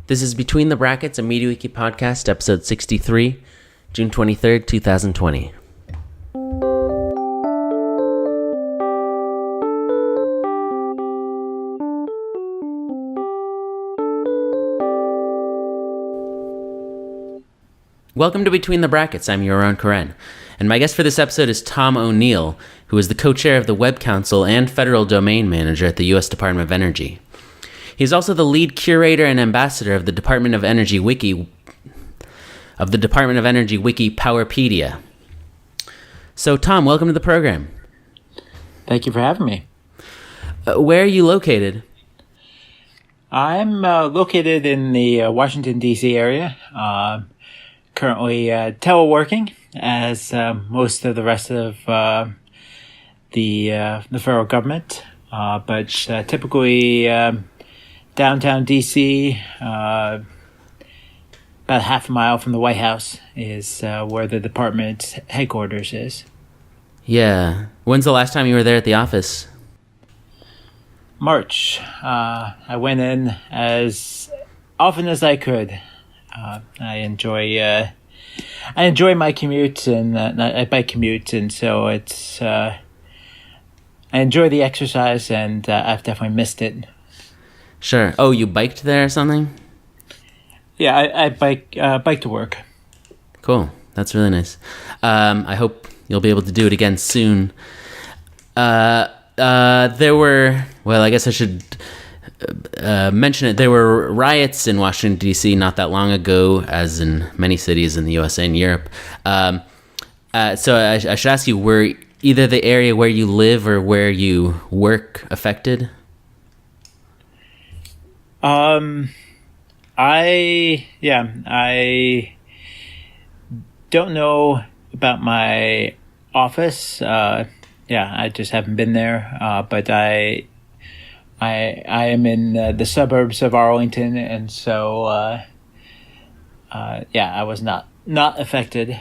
This is Between the Brackets, a MediaWiki podcast, episode 63, June 23rd, 2020. Welcome to Between the Brackets. I'm Yaron Koren, and my guest for this episode is Tom O'Neill, who is the co-chair of the Web Council and Federal Domain Manager at the U.S. Department of Energy. He's also the Lead Curator and Ambassador of the Department of Energy Wiki, Powerpedia. So, Tom, welcome to the program. Thank you for having me. Where are you located? I'm located in the Washington, D.C. area. Currently teleworking, as most of the rest of the federal government. But typically downtown D.C., about half a mile from the White House, is where the department's headquarters is. Yeah. When's the last time you were there at the office? March. I went in as often as I could. I enjoy my commute, and I bike commute, and so it's I enjoy the exercise, and I've definitely missed it. Sure. Oh, you biked there or something? Yeah, I bike to work. Cool. That's really nice. I hope you'll be able to do it again soon. I guess I should mention it. There were riots in Washington, D.C. not that long ago, as in many cities in the USA and Europe. So I should ask you, were either the area where you live or where you work affected? I don't know about my office. I just haven't been there. But I am in the suburbs of Arlington, and so I was not affected.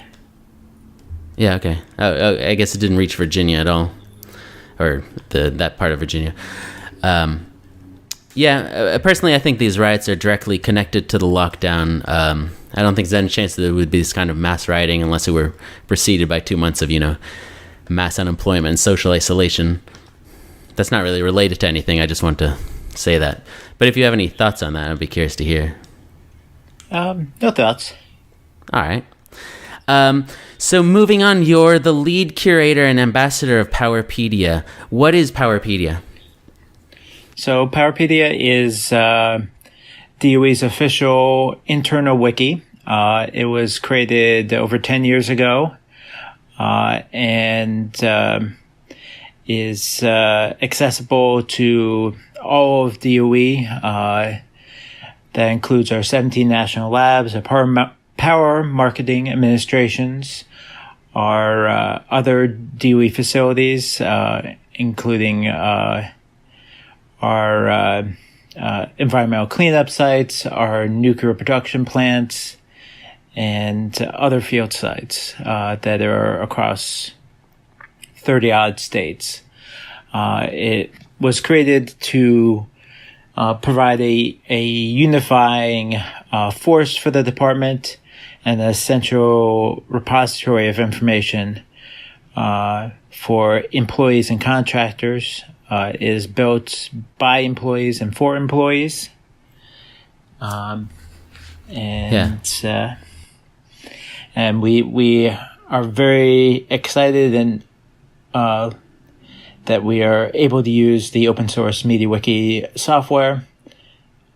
Yeah, okay. I guess it didn't reach Virginia at all, or that part of Virginia. Personally, I think these riots are directly connected to the lockdown. I don't think there's any chance that there would be this kind of mass rioting unless it were preceded by 2 months of, mass unemployment and social isolation. That's not really related to anything. I just want to say that. But if you have any thoughts on that, I'd be curious to hear. No thoughts. All right. So moving on, you're the Lead Curator and Ambassador of Powerpedia. What is Powerpedia? So Powerpedia is DOE's official internal wiki. It was created over 10 years ago and is accessible to all of DOE. That includes our 17 national labs, our power marketing administrations, our other DOE facilities, including our environmental cleanup sites, our nuclear production plants, and other field sites that are across 30-odd states. It was created to provide a unifying force for the department and a central repository of information for employees and contractors. It is built by employees and for employees. And we are very excited and that we are able to use the open source MediaWiki software,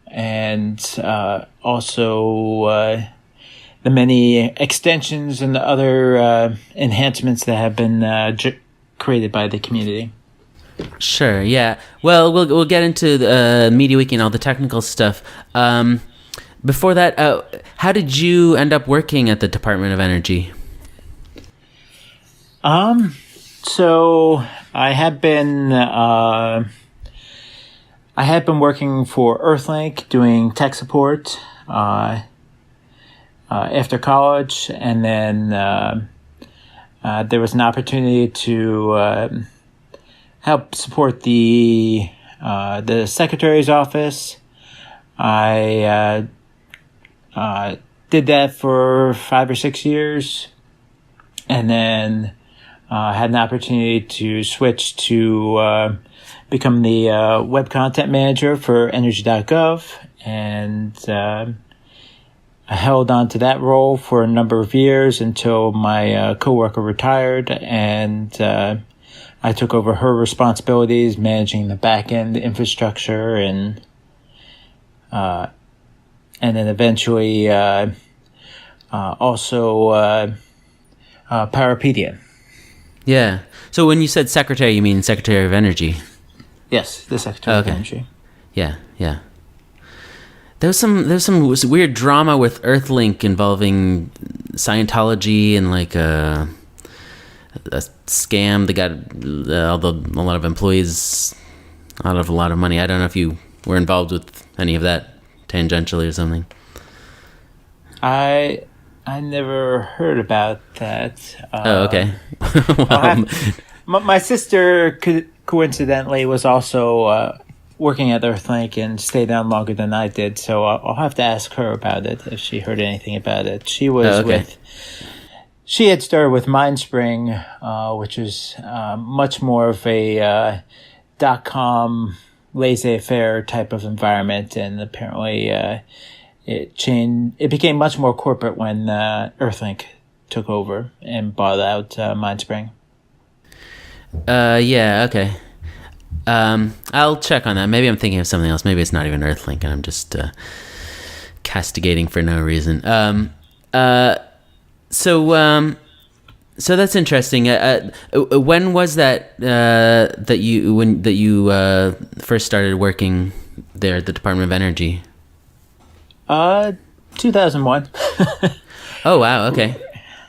and also the many extensions and other enhancements that have been created by the community. Sure, yeah. Well, we'll get into the MediaWiki and all the technical stuff. Before that, how did you end up working at the Department of Energy? So I had been working for Earthlink doing tech support after college, and then there was an opportunity to help support the secretary's office. I did that for 5 or 6 years, and then had an opportunity to switch to become the web content manager for energy.gov, and I held on to that role for a number of years until my coworker retired, and I took over her responsibilities, managing the back-end infrastructure, and then eventually also Powerpedia. Yeah. So when you said secretary, you mean Secretary of Energy? Yes, the Secretary of Energy. Yeah, yeah. There's some weird drama with Earthlink involving Scientology and like a scam that got a lot of employees out of a lot of money. I don't know if you were involved with any of that tangentially or something. I never heard about that. Oh, okay. My sister coincidentally was also working at Earthlink and stayed on longer than I did, so I'll have to ask her about it if she heard anything about it. She was she had started with Mindspring, which is much more of a .com laissez-faire type of environment, and apparently it became much more corporate when Earthlink took over and bought out Mindspring. Yeah, okay. I'll check on that. Maybe I'm thinking of something else. Maybe it's not even Earthlink, and I'm just castigating for no reason. So that's interesting. When was that that you first started working there at the Department of Energy? 2001. Oh wow! Okay.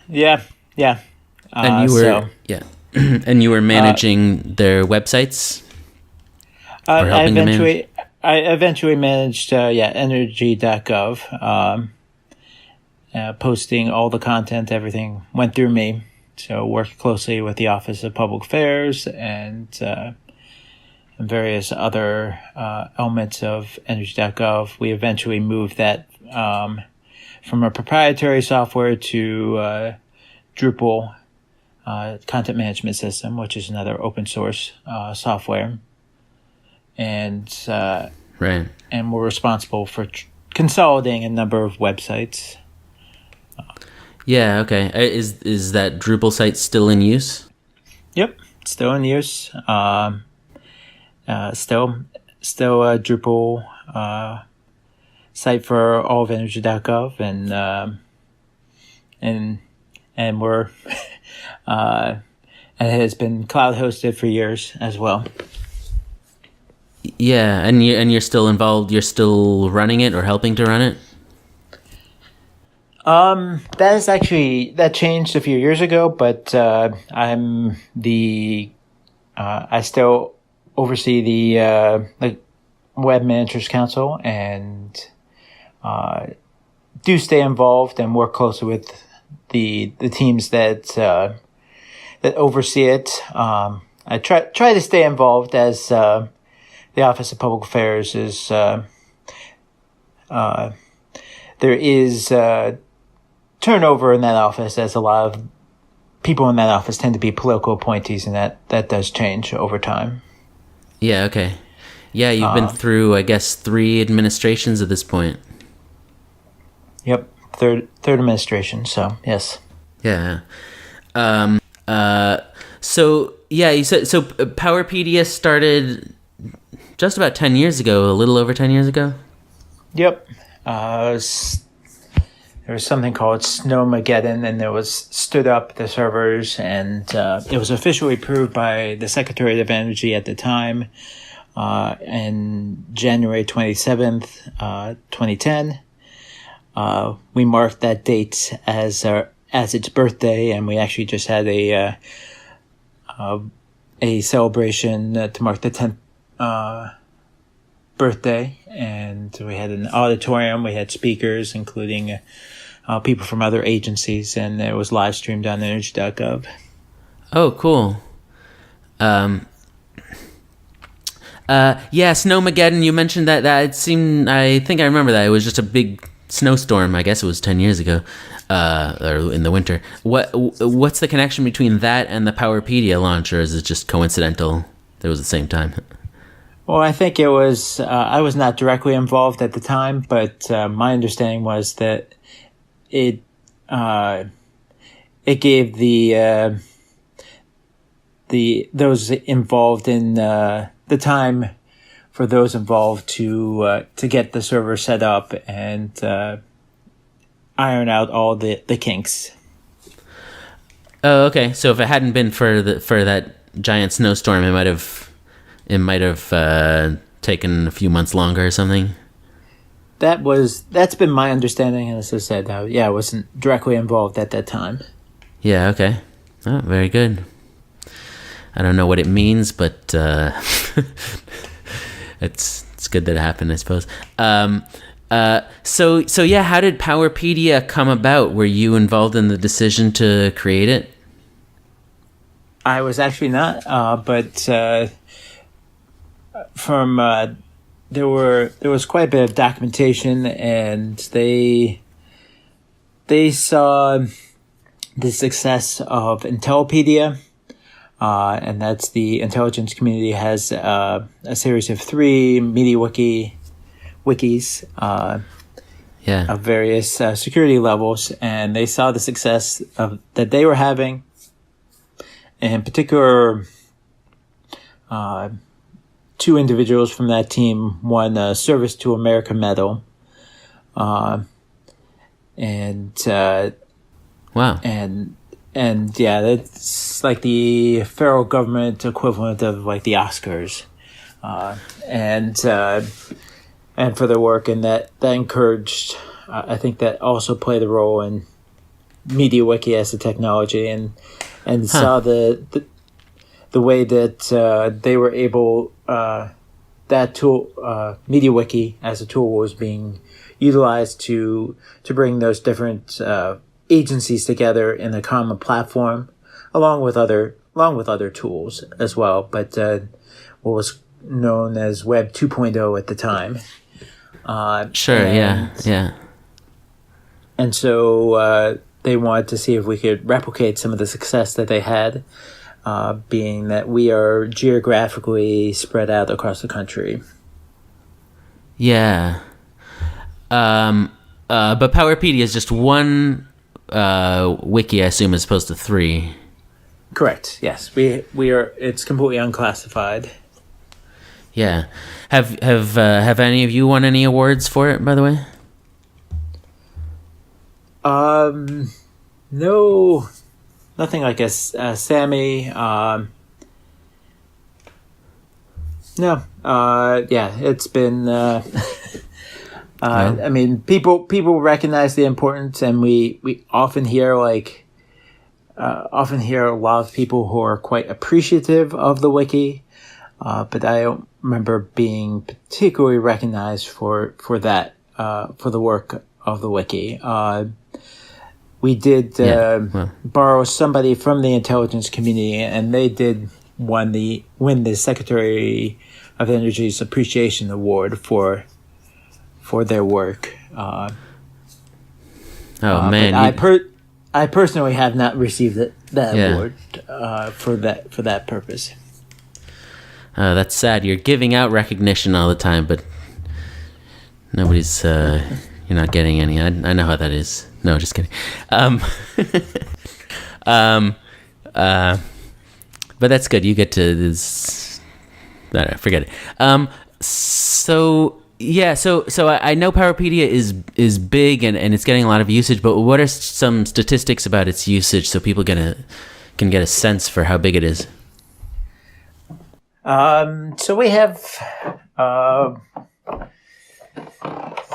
Yeah. And you were and you were managing their websites. I eventually managed energy.gov, posting all the content. Everything went through me, so worked closely with the Office of Public Affairs and various other elements of energy.gov. We eventually moved that from a proprietary software to Drupal content management system, which is another open source software. And right, and we're responsible for consolidating a number of websites. Yeah, okay. Is that Drupal site still in use? Yep, still in use. Still a Drupal site for all of energy.gov, and we're and it has been cloud hosted for years as well. Yeah, and you're still involved. You're still running it or helping to run it. That changed a few years ago, but I'm I still oversee the Web Managers Council and do stay involved and work closely with the teams that oversee it. I try to stay involved as the Office of Public Affairs is there is turnover in that office, as a lot of people in that office tend to be political appointees, and that does change over time. Yeah, okay. Yeah, you've been through, I guess, 3 administrations at this point. Yep, third administration, so yes. Yeah. So, yeah, you said, so Powerpedia started just about 10 years ago, a little over 10 years ago? Yep. There was something called Snowmageddon, and it was stood up the servers, and it was officially approved by the Secretary of Energy at the time, in January 27th, 2010. We marked that date as its birthday, and we actually just had a celebration to mark the 10th birthday, and we had an auditorium. We had speakers, including people from other agencies, and it was live streamed on energy.gov. Oh, cool. Yeah, Snowmageddon, you mentioned that it seemed, I think I remember that. It was just a big snowstorm. I guess it was 10 years ago, or in the winter. What's the connection between that and the Powerpedia launch, or is it just coincidental? It was the same time. Well, I think it was. I was not directly involved at the time, but my understanding was that it gave those involved in the time for those involved to get the server set up and iron out all the kinks. Oh, okay. So if it hadn't been for that giant snowstorm, it might have taken a few months longer or something. That's been my understanding, and as I said, I wasn't directly involved at that time. Yeah. Okay. Oh, very good. I don't know what it means, but it's good that it happened, I suppose. So yeah, how did Powerpedia come about? Were you involved in the decision to create it? I was actually not, but there was quite a bit of documentation, and they saw the success of Intellipedia, and that's the intelligence community has a series of 3 MediaWiki wikis of various security levels, and they saw the success that they were having. In particular, 2 individuals from that team won a Service to America medal. Wow. And yeah, that's like the federal government equivalent of like the Oscars. And for their work, and that encouraged, I think that also played a role in MediaWiki as a technology, and saw the way that they were able, that tool, MediaWiki as a tool was being utilized to bring those different agencies together in a common platform, along with other tools as well. But what was known as Web 2.0 at the time. Yeah. And so they wanted to see if we could replicate some of the success that they had, being that we are geographically spread out across the country. Yeah. But Powerpedia is just one wiki, I assume, as opposed to 3. Correct. Yes, we are. It's completely unclassified. Yeah. Have any of you won any awards for it, by the way? No, nothing like a Sammy. No. Yeah, it's been. I mean, people recognize the importance, and we often hear a lot of people who are quite appreciative of the wiki, but I don't remember being particularly recognized for that, for the work of the wiki. We did borrow somebody from the intelligence community, and they did win the Secretary of Energy's Appreciation Award for their work. Man! I personally have not received that award for that purpose. That's sad. You're giving out recognition all the time, but nobody's. You're not getting any. I know how that is. No, just kidding. But that's good. You get to this. I don't know, forget it. So I know Powerpedia is big and it's getting a lot of usage, but what are some statistics about its usage so people can get a sense for how big it is? So we have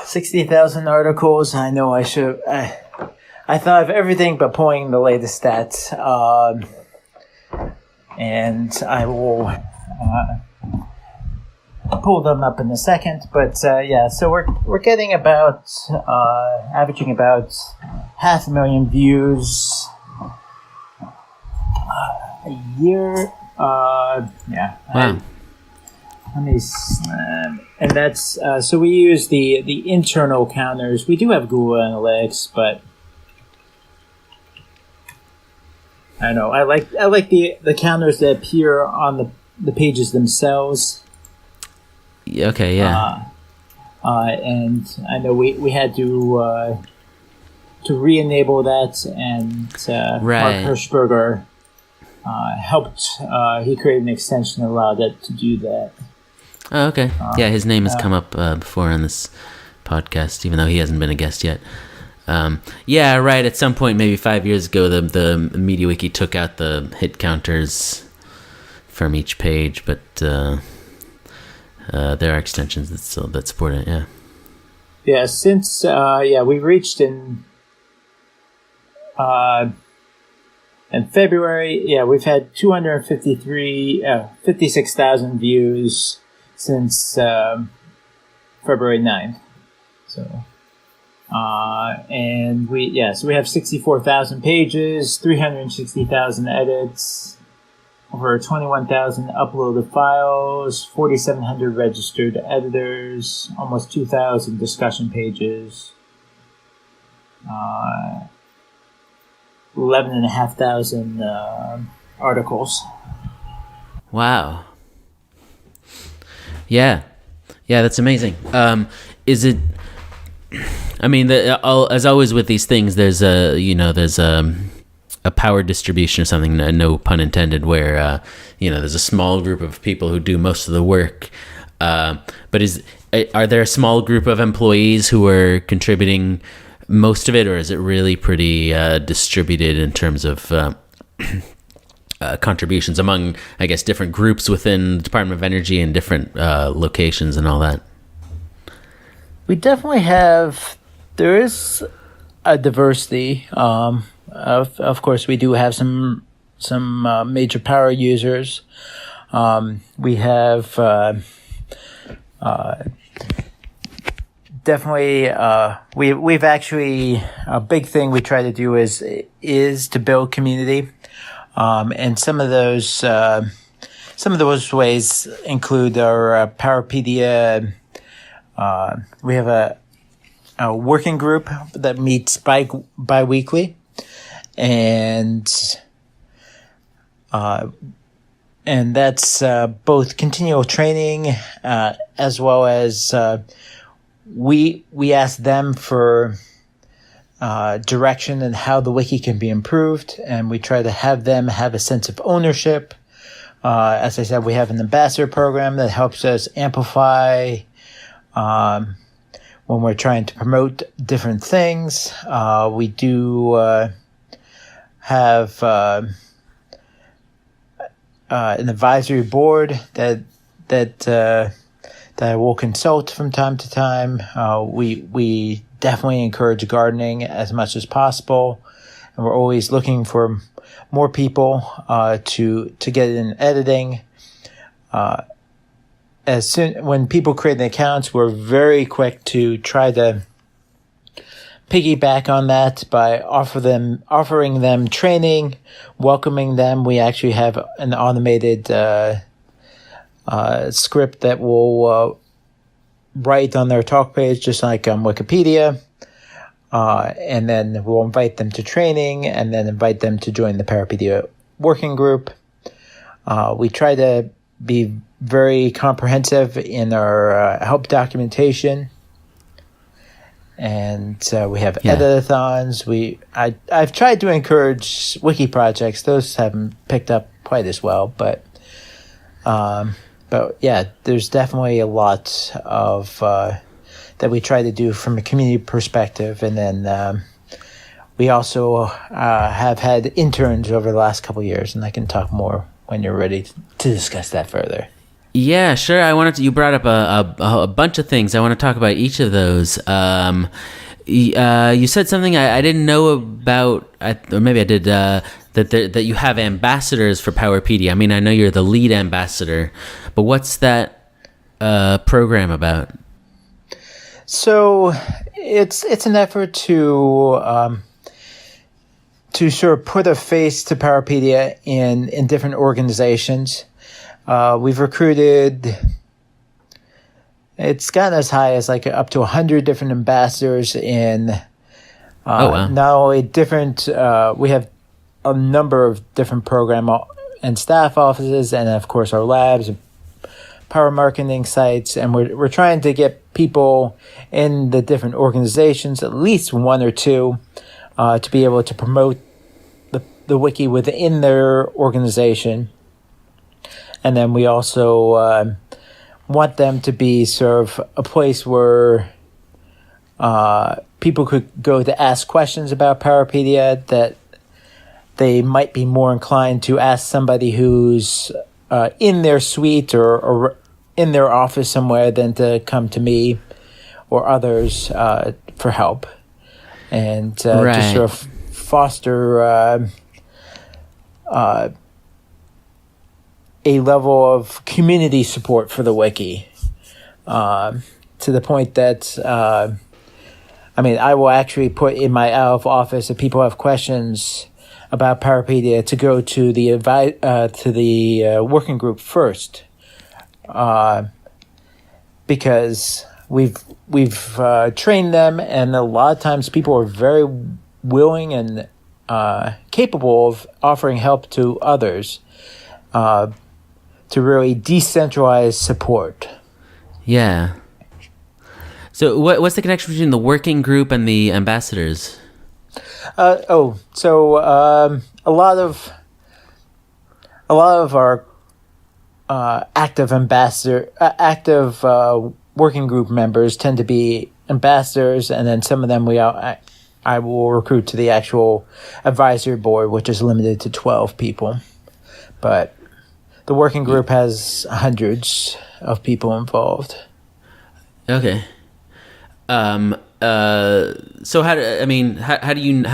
60,000 articles. I know I thought of everything but pulling the latest stats, and I will pull them up in a second. But so we're getting about averaging about 500,000 views a year. Wow. and that's so we use the internal counters. We do have Google Analytics, but I don't know. I like the counters that appear on the pages themselves. Okay, yeah. And I know we had to re-enable that, and Mark Hirschberger helped. He created an extension that allowed it to do that. Oh, okay. Yeah, his name has come up before on this podcast, even though he hasn't been a guest yet. Yeah, right. At some point, maybe 5 years ago, the MediaWiki took out the hit counters from each page, but there are extensions that support it. Yeah. Yeah. Since we reached in February. Yeah, we've had 56,000 views since February 9th. So. And we have 64,000 pages, 360,000 edits, over 21,000 uploaded files, 4,700 registered editors, almost 2,000 discussion pages, 11,500 articles. Wow. Yeah, that's amazing. Is it? I mean, as always with these things, there's a power distribution or something, no pun intended, where there's a small group of people who do most of the work. But are there a small group of employees who are contributing most of it, or is it really pretty distributed in terms of contributions among, I guess, different groups within the Department of Energy and different locations and all that? We definitely there is a diversity. Of course, we do have some major power users. We have definitely we've actually, a big thing we try to do is to build community, and some of those ways include our Powerpedia. We have a working group that meets bi-weekly, and that's both continual training as well as we ask them for direction and how the wiki can be improved, and we try to have them have a sense of ownership. As I said, we have an ambassador program that helps us amplify when we're trying to promote different things. We do have an advisory board that I will consult from time to time. We definitely encourage gardening as much as possible, and we're always looking for more people to get in editing. When people create accounts, we're very quick to try to piggyback on that by offering them training, welcoming them. We actually have an automated script that will write on their talk page, just like on Wikipedia, and then we'll invite them to training, and then invite them to join the Powerpedia working group. We try to be very comprehensive in our help documentation, and we have editathons. I've tried to encourage wiki projects; those haven't picked up quite as well, but yeah, there's definitely a lot of that we try to do from a community perspective, and then we also have had interns over the last couple of years, and I can talk more when you're ready to discuss that further. Yeah, sure. You brought up a bunch of things. I want to talk about each of those. You said something I didn't know about, or maybe I did, that you have ambassadors for Powerpedia. I mean, I know you're the lead ambassador, but what's that program about? So it's an effort to sort of put a face to Powerpedia in different organizations. We've recruited It's gotten as high as like up to 100 different ambassadors in wow. not only different, we have a number of different program and staff offices, and of course our labs, power marketing sites, and we're trying to get people in the different organizations, at least one or two, to be able to promote the wiki within their organization. And then we also want them to be sort of a place where people could go to ask questions about Powerpedia that they might be more inclined to ask somebody who's in their suite or in their office somewhere than to come to me or others for help. And just sort of foster a level of community support for the wiki, to the point that I will actually put in my out of office if people have questions about Powerpedia to go to the working group first, because we've trained them, and a lot of times people are very willing and capable of offering help to others, to really decentralize support. Yeah. So what's the connection between the working group and the ambassadors? A lot of our active working group members tend to be ambassadors, and then some of them I will recruit to the actual advisory board, which is limited to 12 people. But the working group has hundreds of people involved. Okay. So how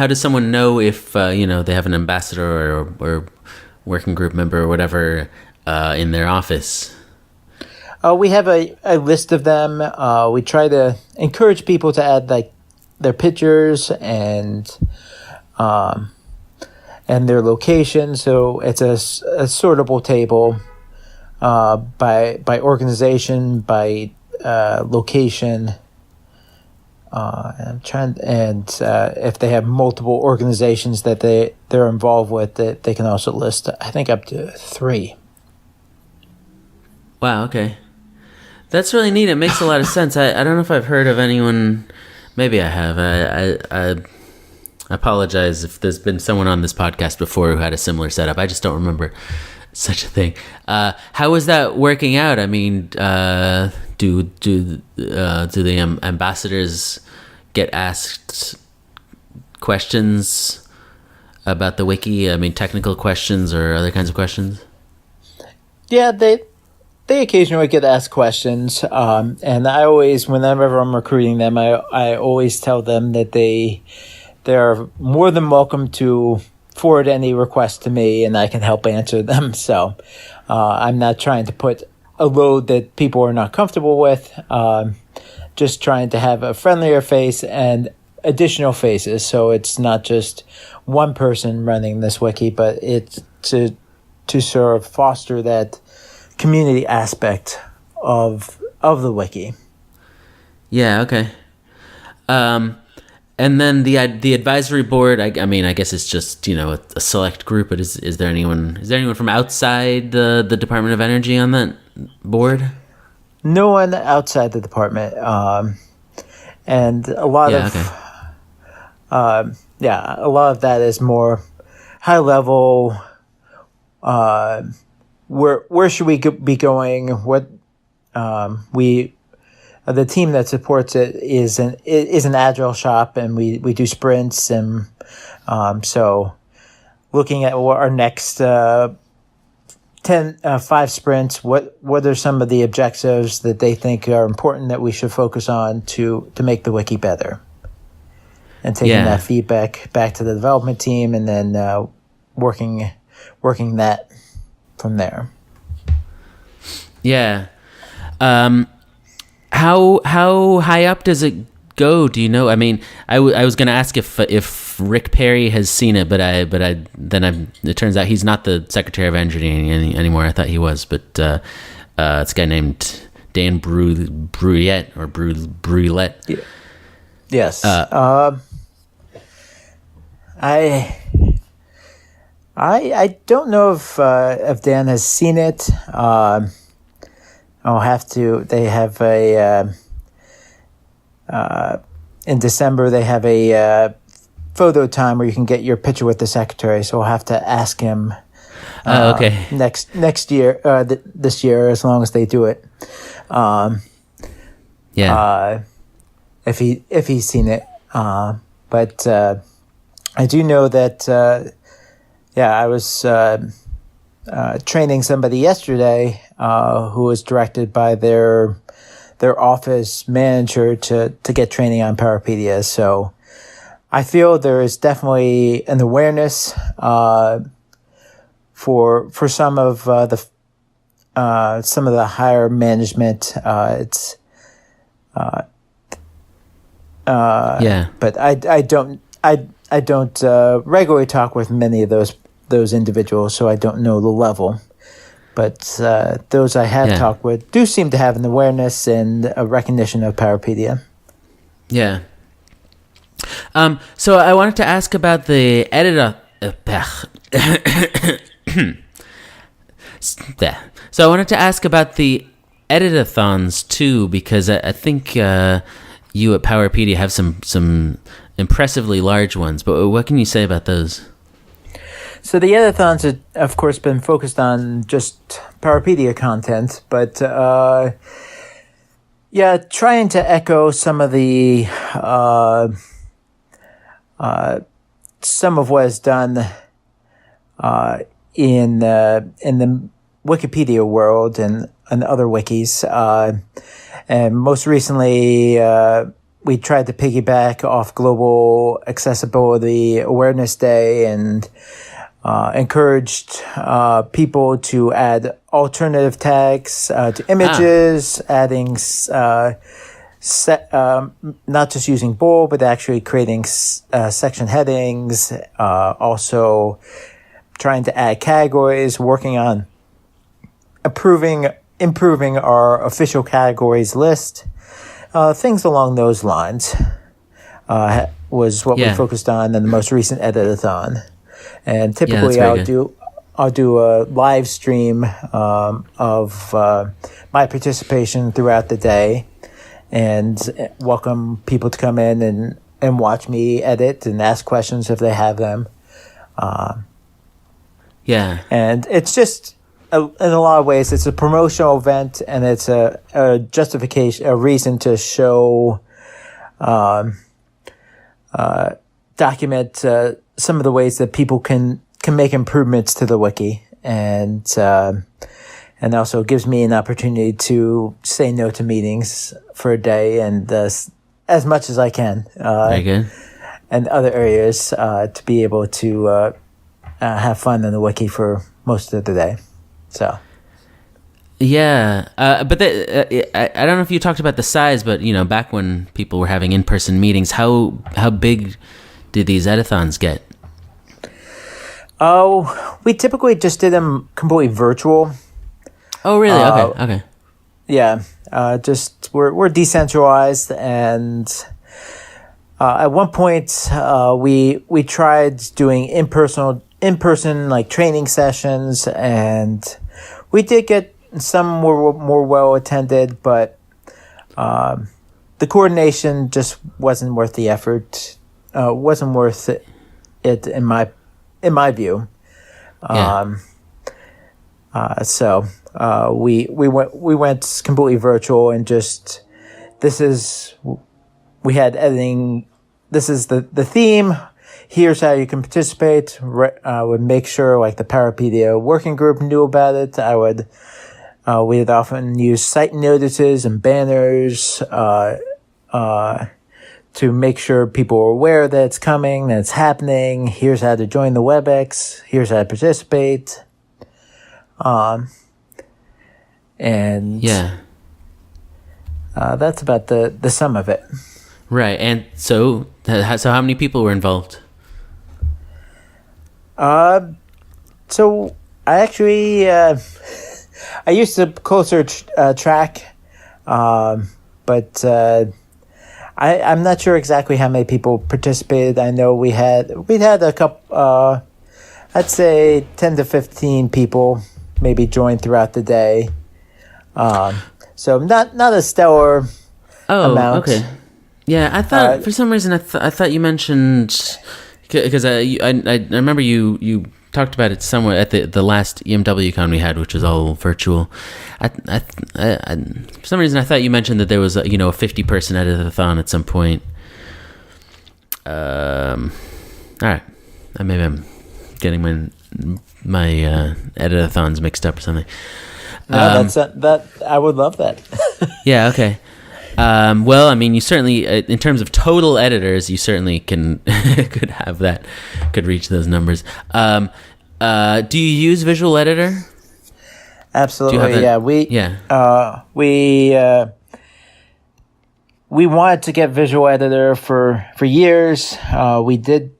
does someone know if they have an ambassador or working group member or whatever in their office? We have a list of them. We try to encourage people to add like their pictures and their location. So it's a sortable table by organization, by location. If they have multiple organizations that they're involved with, that they can also list, I think, up to 3. Wow. Okay, that's really neat. It makes a lot of sense. I don't know if I've heard of anyone. Maybe I have. I apologize if there's been someone on this podcast before who had a similar setup. I just don't remember such a thing. How is that working out? I mean, do the ambassadors get asked questions about the wiki? I mean, technical questions or other kinds of questions? Yeah, they occasionally get asked questions, and I always, whenever I'm recruiting them, I always tell them that they're more than welcome to forward any requests to me, and I can help answer them. So I'm not trying to put a load that people are not comfortable with, just trying to have a friendlier face and additional faces. So it's not just one person running this wiki, but it's to sort of foster that community aspect of the wiki. Yeah. Okay. And then the advisory board. I mean, I guess it's just a select group. But is there anyone from outside the Department of Energy on that board? No one outside the department, and a lot of that is more high level. Where should we be going? What the team that supports it is an agile shop, and we do sprints, and so looking at what our next 5 sprints, what are some of the objectives that they think are important that we should focus on to make the wiki better, and taking that feedback back to the development team, and then working that from there. Yeah. How high up does it go? Do you know? I mean, I was going to ask if Rick Perry has seen it, but it turns out he's not the Secretary of Energy anymore. I thought he was, but it's a guy named Dan Bruyette or Brulette. Yeah. Yes. I don't know if Dan has seen it. I'll have to. They have in December they have a photo time where you can get your picture with the secretary. So I'll have to ask him. Okay. Next year, this year, as long as they do it. If he's seen it, but I do know that. I was training somebody yesterday who was directed by their office manager to get training on Powerpedia. So I feel there is definitely an awareness for some of the higher management. But I don't regularly talk with many of those individuals, so I don't know the level. But those I have talked with do seem to have an awareness and a recognition of Powerpedia. Yeah. So I wanted to ask about the editor. So I wanted to ask about the editathons too, because I think you at Powerpedia have some impressively large ones. But what can you say about those? So the editathons have, of course, been focused on just Powerpedia content, but trying to echo some of the some of what is done in the Wikipedia world and other wikis. And most recently, we tried to piggyback off Global Accessibility Awareness Day and encouraged people to add alternative tags to images, adding not just using bold, but actually creating section headings, also trying to add categories, working on improving our official categories list. Things along those lines was what we focused on in the most recent editathon. And typically I'll do a live stream of my participation throughout the day and welcome people to come in and watch me edit and ask questions if they have them. And it's just, in a lot of ways, it's a promotional event, and it's a justification, a reason to show, document some of the ways that people can make improvements to the wiki, and also gives me an opportunity to say no to meetings for a day, and as much as I can, Very good. and other areas to be able to have fun in the wiki for most of the day. So. Yeah, but I don't know if you talked about the size, but back when people were having in-person meetings, how big did these editathons get? Oh, we typically just did them completely virtual. Oh, really? Okay. Yeah, just we're decentralized, and at one point we tried doing in-person like training sessions, and we did get some were more well attended, but the coordination just wasn't worth the effort. Wasn't worth it in my view. So we went completely virtual, and just we had editing. This is the theme. Here's how you can participate. I would make sure like the Powerpedia working group knew about it. We'd often use site notices and banners to make sure people are aware that it's coming, that it's happening. Here's how to join the WebEx. Here's how to participate. That's about the sum of it. Right, and so how many people were involved? So I actually I used to closer track But I'm not sure exactly how many people participated. I know we'd had a couple, I'd say 10 to 15 people maybe join throughout the day. So not a stellar amount. Okay. Yeah, I thought for some reason I thought you mentioned, because I remember you talked about it somewhere at the last EMWCon we had, which was all virtual. I for some reason I thought you mentioned that there was a 50-person edit-a-thon at some point. All right, maybe I'm getting my edit-a-thons mixed up or something. No, that I would love that. Yeah. Okay. Well, I mean, you certainly, in terms of total editors, you certainly could reach those numbers. Do you use Visual Editor? Absolutely. We wanted to get Visual Editor for years. We did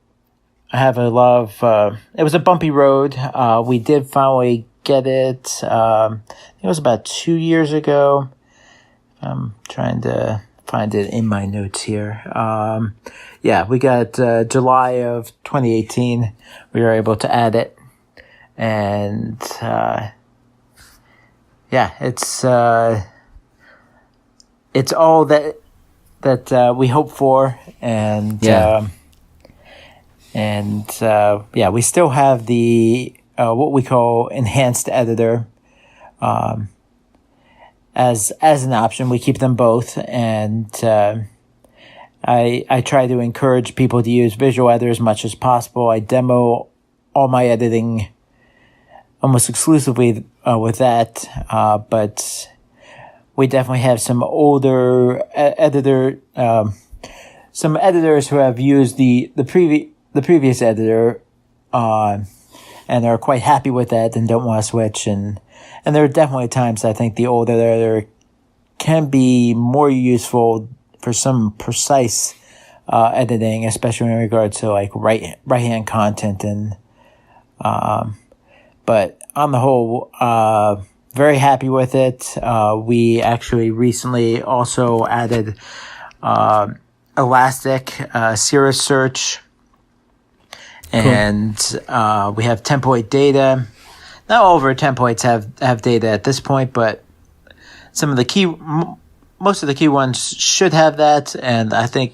have a lot of, it was a bumpy road. We did finally get it. It was about 2 years ago. I'm trying to find it in my notes here. We got July of 2018. We were able to add it, and it's all that we hope for, and we still have the what we call enhanced editor. As an option, we keep them both, and I try to encourage people to use Visual Editor as much as possible. I demo all my editing almost exclusively with that, but we definitely have some older some editors who have used the previous editor and are quite happy with that and don't want to switch. And there are definitely times I think the old editor can be more useful for some precise editing, especially in regards to like right-hand content. And but on the whole, very happy with it. We actually recently also added Elastic Cirrus Search, and we have template data. Not all of our templates have data at this point, but most of the key ones should have that, and I think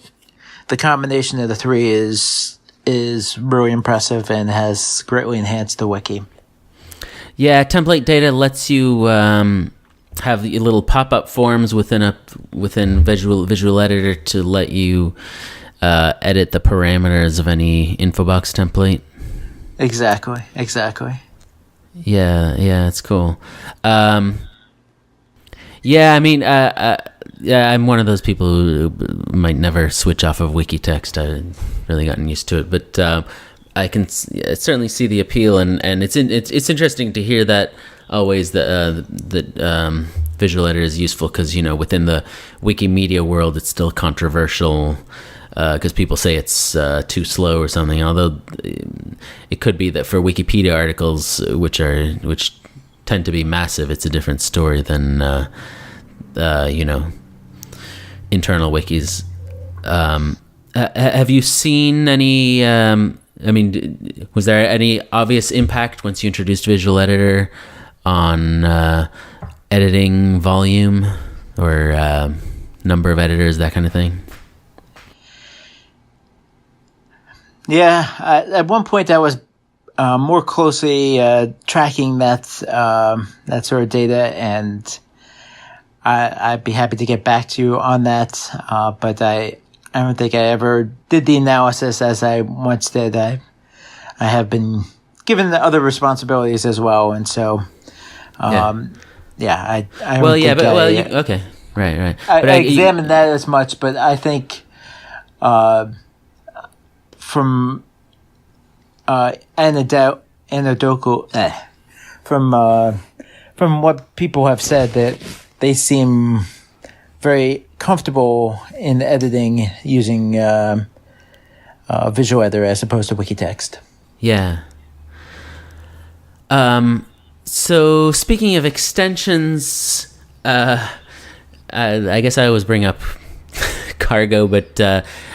the combination of the three is really impressive and has greatly enhanced the wiki. Yeah, template data lets you have the little pop-up forms within Visual Editor to let you edit the parameters of any infobox template. Exactly. Yeah, it's cool. I mean, I'm one of those people who might never switch off of Wikitext. I've really gotten used to it, but I can certainly see the appeal, and it's interesting to hear that always that Visual Editor is useful because within the Wikimedia world, it's still controversial. Because people say it's too slow or something, although it could be that for Wikipedia articles, which tend to be massive, it's a different story than internal wikis. Have you seen any? Was there any obvious impact once you introduced Visual Editor on editing volume or number of editors, that kind of thing? Yeah, at one point I was more closely tracking that sort of data, and I'd be happy to get back to you on that. But I don't think I ever did the analysis as I once did. I have been given the other responsibilities as well, and so okay, right. I examined that as much, but I think from from what people have said, that they seem very comfortable in editing using Visual Editor as opposed to Wikitext. Yeah. So speaking of extensions, I guess I always bring up cargo, but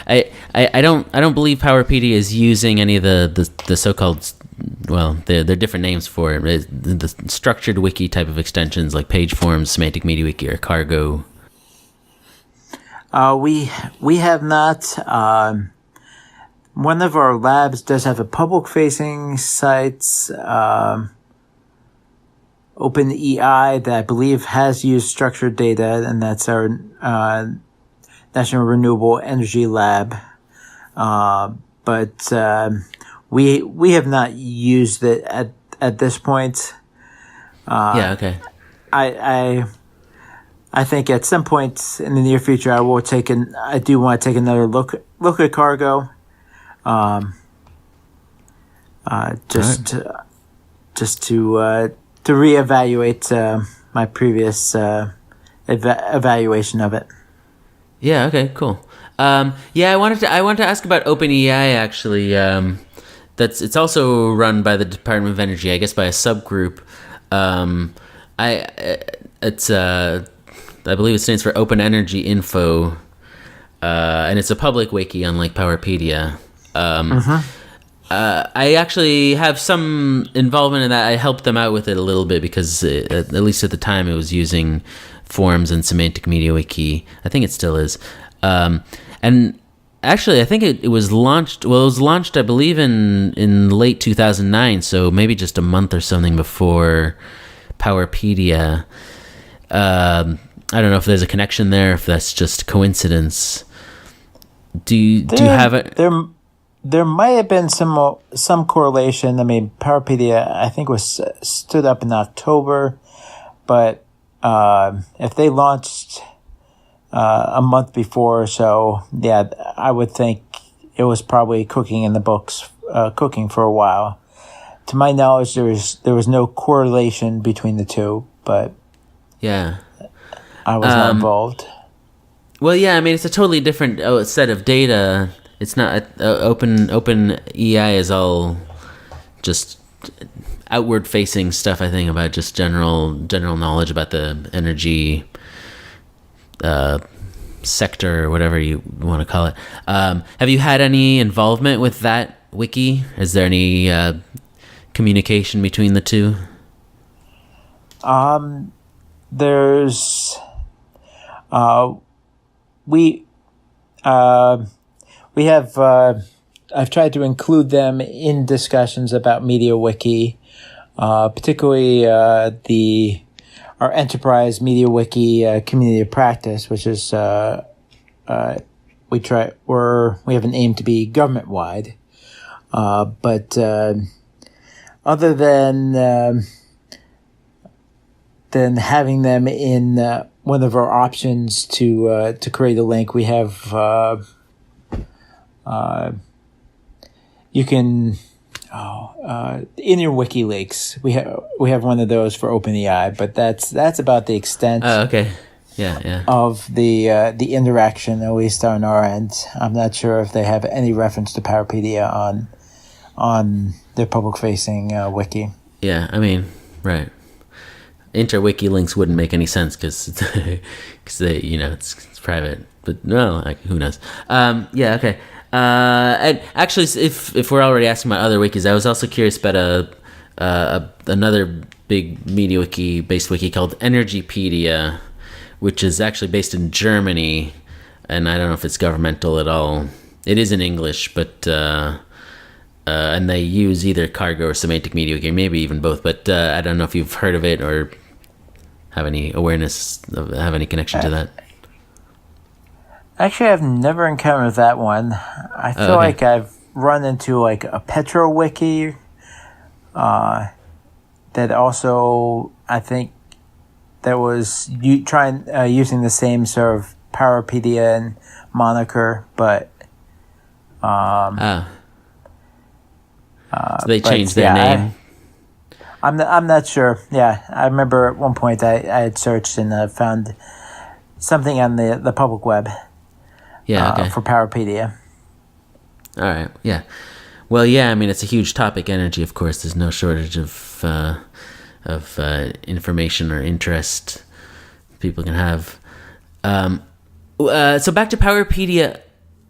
I don't believe Powerpedia is using any of the so-called, well, they're different names for it. The structured wiki type of extensions like page forms, semantic MediaWiki, or cargo. We have not. One of our labs does have a public-facing site, OpenEI, that I believe has used structured data, and that's our National Renewable Energy Lab. But we have not used it at this point. Yeah. Okay. I think at some point in the near future, I do want to take another look at cargo. Just to reevaluate my previous evaluation of it. Yeah. Okay. Cool. Yeah, I wanted to ask about OpenEI actually. It's also run by the Department of Energy, I guess by a subgroup. I believe it stands for Open Energy Info, and it's a public wiki, unlike Powerpedia. I actually have some involvement in that. I helped them out with it a little bit because, at least at the time, it was using forms and semantic MediaWiki. I think it still is. And actually, I think it was launched. Well, it was launched, I believe, in late 2009. So maybe just a month or something before Powerpedia. I don't know if there's a connection there, if that's just coincidence. Do you have it? There might have been some correlation. I mean, Powerpedia, I think, was stood up in October, but if they launched a month before or so, yeah, I would think it was probably cooking in the books, cooking for a while. To my knowledge, there was no correlation between the two, but yeah, I was not involved. Well, yeah, I mean, it's a totally different set of data. It's not open EI is all just outward facing stuff, I think, about just general knowledge about the energy sector, or whatever you want to call it. Have you had any involvement with that wiki? Is there any communication between the two? There's we have I've tried to include them in discussions about MediaWiki, particularly our enterprise MediaWiki community of practice, which is we have an aim to be government wide, but other than having them in one of our options to create a link, we have you can in your wiki links we have one of those for OpenEI, but that's about the extent. Oh, okay. Yeah. Of the interaction, at least on our end. I'm not sure if they have any reference to Powerpedia on their public facing wiki. Yeah, I mean, right. Interwiki links wouldn't make any sense because they, it's private. But no, who knows? Yeah, okay. And actually, if we're already asking about other wikis, I was also curious about another big MediaWiki based wiki called Energypedia, which is actually based in Germany, and I don't know if it's governmental at all. It is in English, but and they use either cargo or semantic MediaWiki, or maybe even both. But I don't know if you've heard of it or have any awareness have any connection to that. Actually, I've never encountered that one. I feel like I've run into like a PetroWiki that also, I think, that was using the same sort of Powerpedia and moniker, but so they changed their name. I'm not sure. Yeah, I remember at one point I had searched and found something on the public web. Yeah, okay. For Powerpedia. All right. Yeah. Well, yeah. I mean, it's a huge topic. Energy, of course. There's no shortage of information or interest people can have. So back to Powerpedia.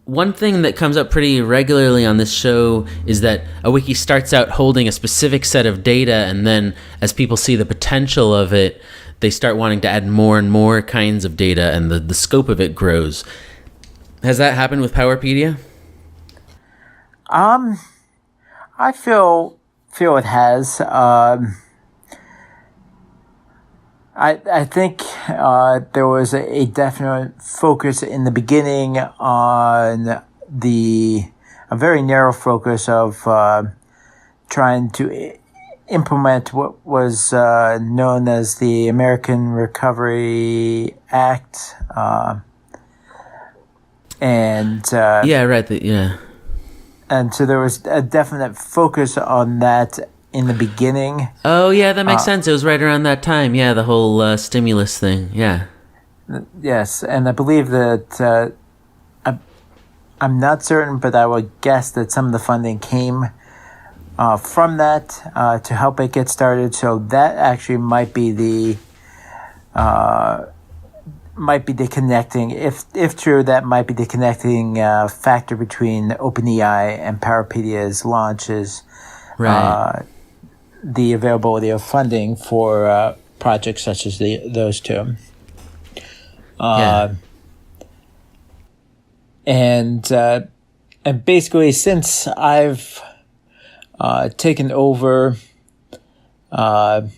One thing that comes up pretty regularly on this show is that a wiki starts out holding a specific set of data, and then as people see the potential of it, they start wanting to add more and more kinds of data, and the scope of it grows. Has that happened with Powerpedia? I feel it has. I think there was a definite focus in the beginning on a very narrow focus of trying to implement what was known as the American Recovery Act, and yeah, right. Yeah, and so there was a definite focus on that in the beginning. Oh, yeah, that makes sense. It was right around that time. Yeah, the whole stimulus thing. Yeah. Yes, and I believe that I'm not certain, but I would guess that some of the funding came from that to help it get started. So that actually might be the connecting, if true, that might be the connecting factor between OpenEI and Powerpedia's launches. Right. The availability of funding for projects such as those two. Yeah. And basically, since I've taken over, I've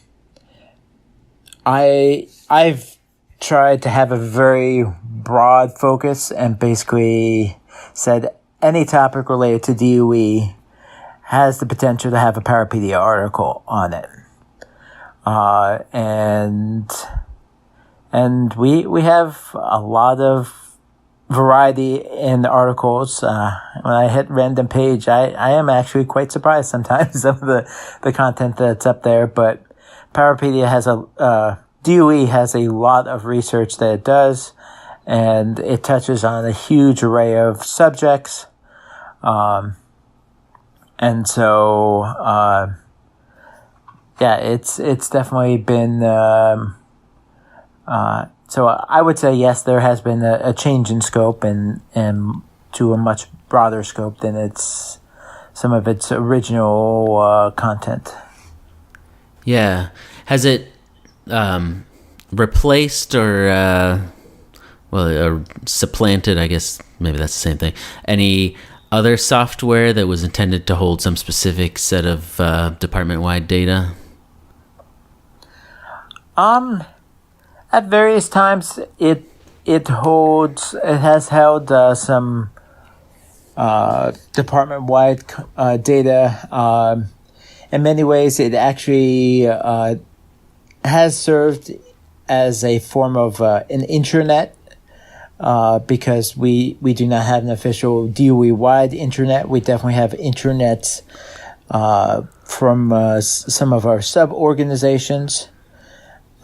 tried to have a very broad focus and basically said any topic related to DOE has the potential to have a Powerpedia article on it. And we have a lot of variety in the articles. When I hit random page, I am actually quite surprised sometimes some of the content that's up there, but Powerpedia has DOE has a lot of research that it does, and it touches on a huge array of subjects. And so, yeah, it's definitely been, so I would say, yes, there has been a change in scope and to a much broader scope than some of its original content. Yeah. Has it replaced or supplanted, I guess maybe that's the same thing, any other software that was intended to hold some specific set of department-wide data? At various times, it has held some department-wide data. In many ways, it actually has served as a form of an intranet. Because we do not have an official DOE-wide intranet. We definitely have intranets from some of our sub-organizations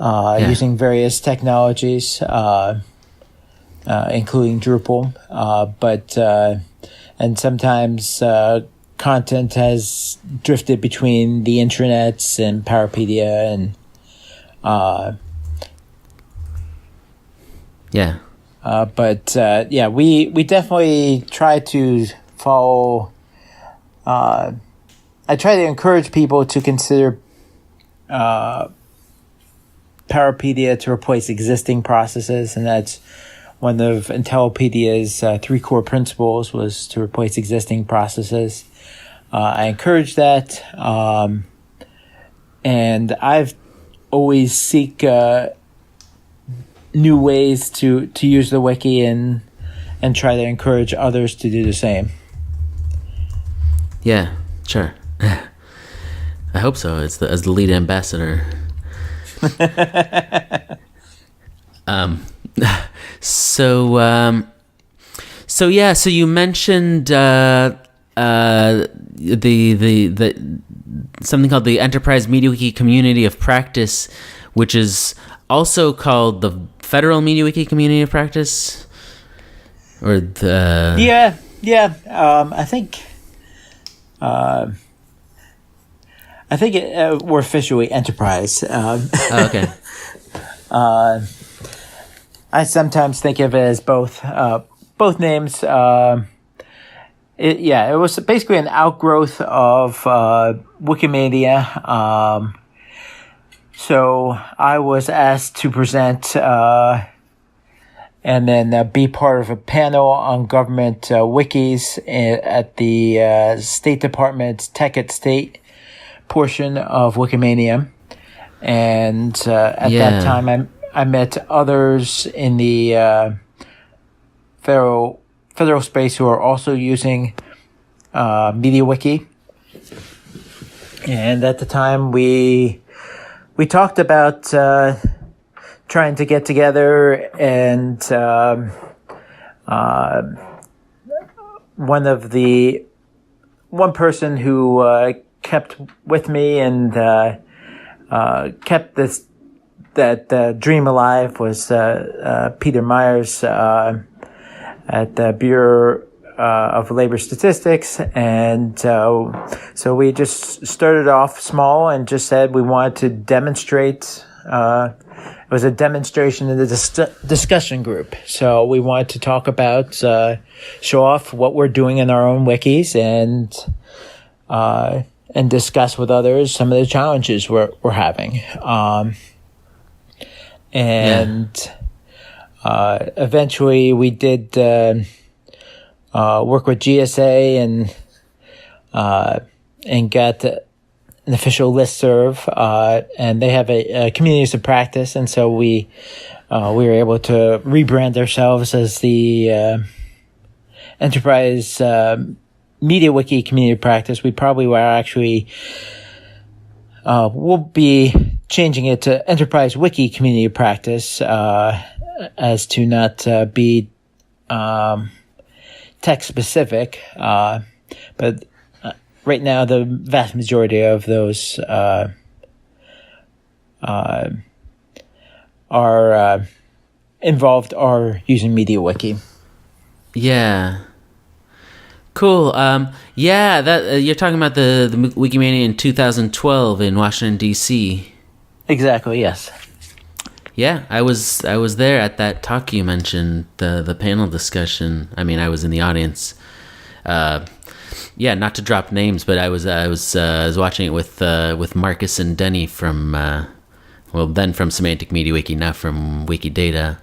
using various technologies, including Drupal. And sometimes content has drifted between the intranets and Powerpedia and yeah. We definitely try to follow. I try to encourage people to consider Powerpedia to replace existing processes, and that's one of Intellipedia's 3 core principles was to replace existing processes. I encourage that, and I've always seek new ways to use the wiki and try to encourage others to do the same. Yeah, sure. I hope so. As the lead ambassador. So you mentioned the something called the Enterprise MediaWiki Community of Practice, which is also called the Federal MediaWiki Community of Practice, or the I think we're officially Enterprise. Okay. I sometimes think of it as both names. It was basically an outgrowth of Wikimedia. So I was asked to present and then be part of a panel on government wikis at the State Department's Tech at State portion of Wikimania. And at that time, I met others in the federal space who are also using MediaWiki. And at the time, we talked about trying to get together, and one person who kept with me and kept that dream alive was Peter Myers at the Bureau of Labor Statistics. And so we just started off small and just said we wanted to demonstrate. It was a demonstration in the discussion group. So we wanted to talk about, show off what we're doing in our own wikis and discuss with others some of the challenges we're having. Eventually we did work with GSA and got an official listserv, and they have a communities of practice, and so we were able to rebrand ourselves as the Enterprise MediaWiki Community of Practice. We probably were actually we'll be changing it to Enterprise Wiki Community of Practice, as to not be tech specific, but right now the vast majority of those are involved are using MediaWiki. Yeah. Cool. That you're talking about the Wikimania in 2012 in Washington D.C. Exactly. Yes. Yeah, I was there at that talk you mentioned, the panel discussion. I mean, I was in the audience. Not to drop names, but I was watching it with Marcus and Denny from then from Semantic MediaWiki, now from Wikidata.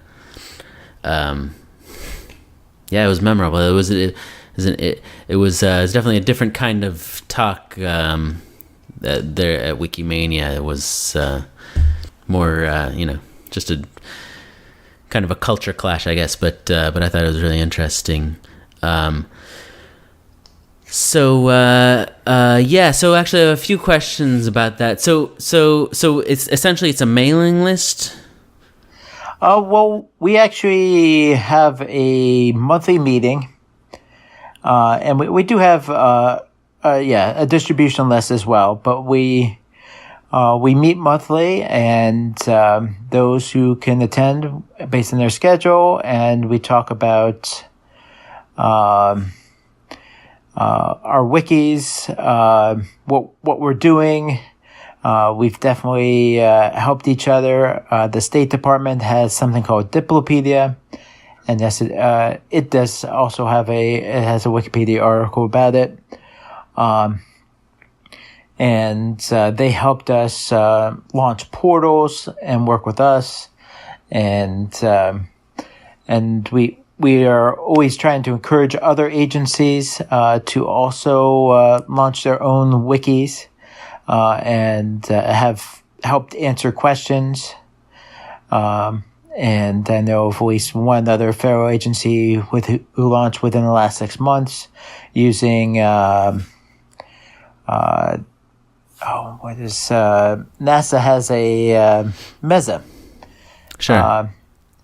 It was memorable. It was definitely a different kind of talk there at Wikimania. It was more just a kind of a culture clash, I guess, but I thought it was really interesting. So actually a few questions about that. So it's essentially a mailing list. Well, we actually have a monthly meeting, and we do have a distribution list as well. But we meet monthly, and those who can attend based on their schedule, and we talk about our wikis, what we're doing. We've definitely helped each other. The State Department has something called Diplopedia, and yes, it does also have it has a Wikipedia article about it. And they helped us launch portals and work with us, and we are always trying to encourage other agencies to also launch their own wikis, and have helped answer questions. And I know of at least one other federal agency who launched within the last 6 months using NASA has a Meza. Sure.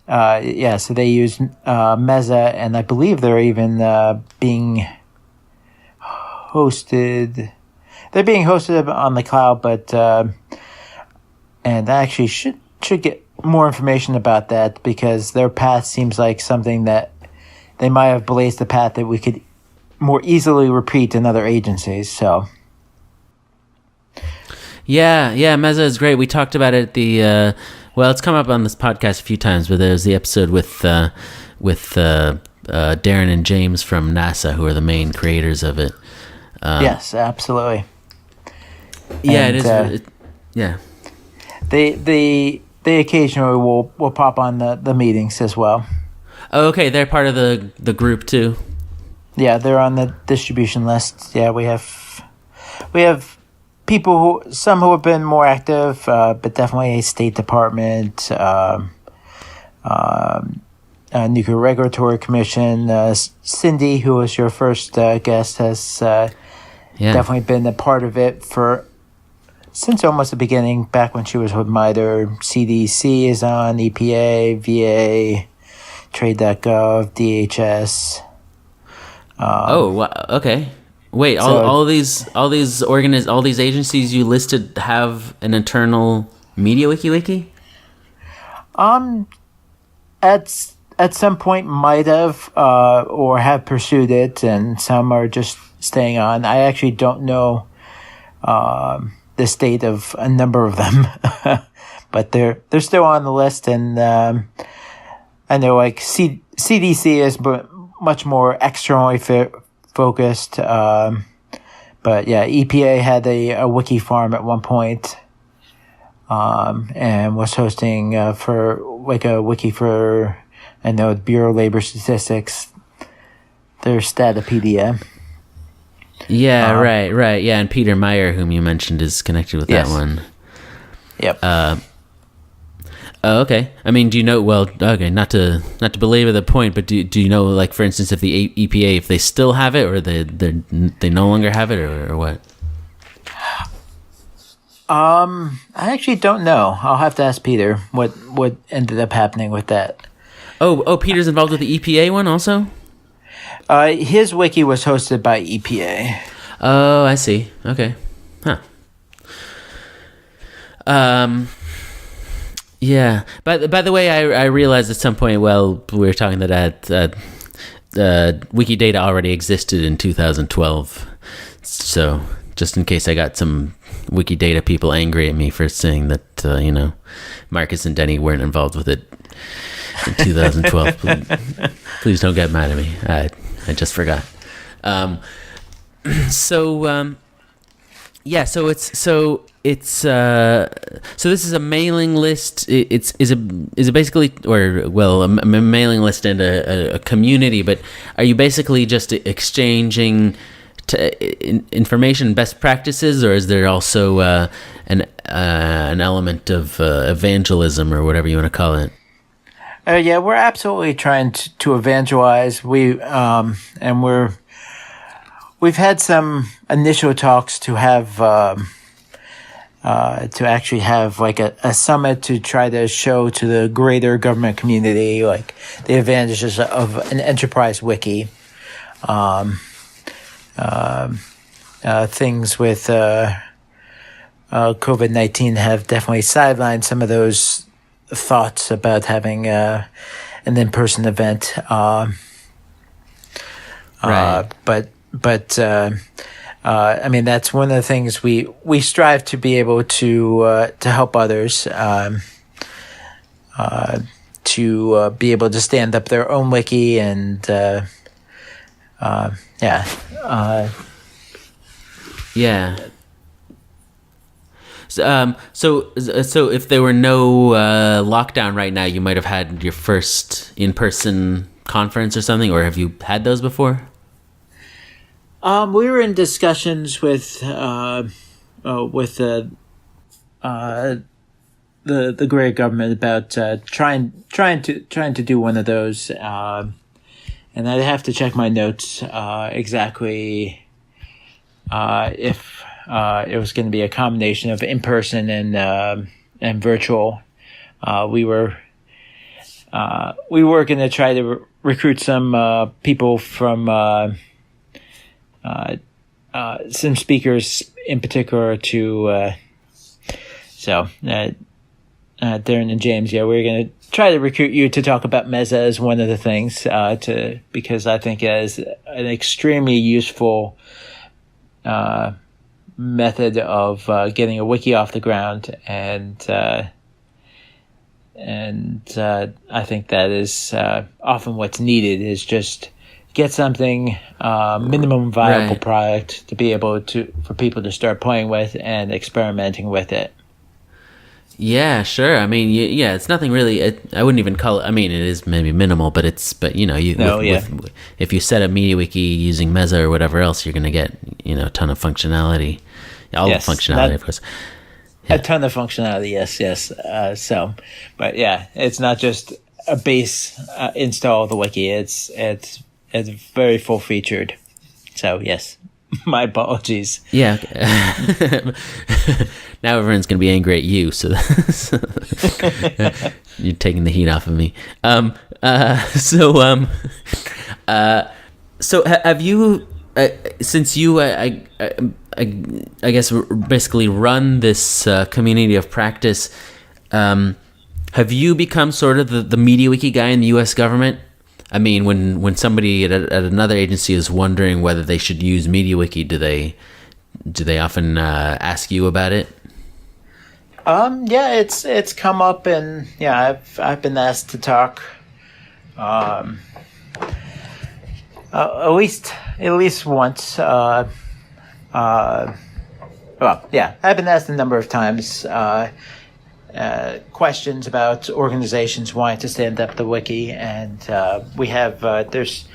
So they use Meza, and I believe they're even being hosted. They're being hosted on the cloud, but and I actually should get more information about that, because their path seems like something that they might have blazed a path that we could more easily repeat in other agencies. So. Yeah, Meza is great. We talked about it at the Well, it's come up on this podcast a few times, but there's the episode with Darren and James from NASA, who are the main creators of it. Yes, absolutely. Yeah, and, it is. Yeah. They occasionally will pop on the meetings as well. Oh, okay. They're part of the group too. Yeah, they're on the distribution list. Yeah, we have people some who have been more active, but definitely State Department, Nuclear Regulatory Commission. Cindy, who was your first guest, has definitely been a part of it since almost the beginning, back when she was with MITRE. CDC is on, EPA, VA, Trade.gov, DHS. Okay. Wait, all these agencies you listed have an internal MediaWiki wiki? At some point might have or have pursued it, and some are just staying on. I actually don't know the state of a number of them, but they're still on the list. And I know like CDC is much more externally focused, but yeah, EPA had a wiki farm at one point, and was hosting for like a wiki for, I know, Bureau of Labor Statistics, their Statopedia. Yeah, right. Yeah, and Peter Meyer, whom you mentioned, is connected with that one. Yep. Okay. I mean, do you know? Well, okay. Not to belabor the point, but do you know, like, for instance, if the EPA, if they still have it, or they no longer have it, or what? I actually don't know. I'll have to ask Peter what ended up happening with that. Oh, Peter's involved with the EPA one also? His wiki was hosted by EPA. Oh, I see. Okay. Huh. Yeah. By the way, I realized at some point, well, we were talking that Wikidata already existed in 2012. So just in case I got some Wikidata people angry at me for saying that, Marcus and Denny weren't involved with it in 2012. Please don't get mad at me. I just forgot. So this is a mailing list. Is it basically, or well, a mailing list and a community? But are you basically just exchanging information, best practices, or is there also an element of evangelism, or whatever you want to call it? Yeah, we're absolutely trying to evangelize. We've had some initial talks to have to actually have like a summit to try to show to the greater government community like the advantages of an enterprise wiki. Things with COVID-19 have definitely sidelined some of those thoughts about having an in-person event. Right. But I mean, that's one of the things we strive to be able to help others to be able to stand up their own wiki and Yeah. So if there were no lockdown right now, you might have had your first in-person conference or something, or have you had those before? We were in discussions with the great government about trying to do one of those, and I'd have to check my notes exactly if it was going to be a combination of in person and virtual. We were going to try to recruit some people from some speakers in particular to Darren and James. Yeah, we're going to try to recruit you to talk about Meza as one of the things because I think it is an extremely useful method of getting a wiki off the ground, and I think that is often what's needed is just get something minimum viable product to be able for people to start playing with and experimenting with it. Yeah, sure. I mean, yeah, it's nothing really. I wouldn't even call it. I mean, it is maybe minimal, but if you set up MediaWiki using Meza or whatever else, you're going to get a ton of functionality, all the functionality, of course. Yeah. A ton of functionality, yes. But yeah, it's not just a base install of the wiki. It's very full featured. So yes. My apologies. Yeah. Now everyone's going to be angry at you, so you're taking the heat off of me. So have you, since you, I guess, basically run this community of practice, have you become sort of the MediaWiki guy in the U.S. government? I mean, when somebody at another agency is wondering whether they should use MediaWiki, do they often ask you about it? Yeah, it's come up, and yeah, I've been asked to talk, at least once. Well, yeah, I've been asked a number of times. Questions about organizations wanting to stand up the wiki, and we host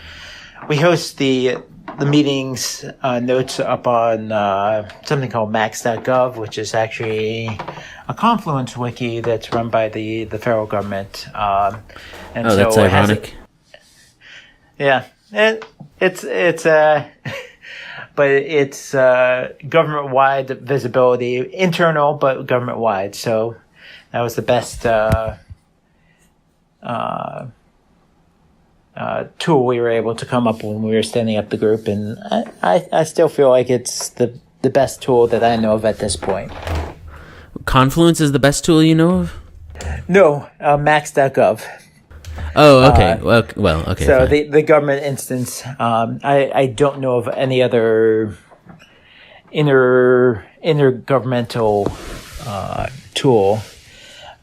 the meetings notes up on something called max.gov, which is actually a Confluence wiki that's run by the federal government. That's ironic. It's but it's government-wide visibility, internal but government-wide. So that was the best tool we were able to come up with when we were standing up the group, and I still feel like it's the best tool that I know of at this point. Confluence is the best tool you know of? No, max.gov. Oh, okay. Well, okay. So fine. the government instance, I don't know of any other intergovernmental tool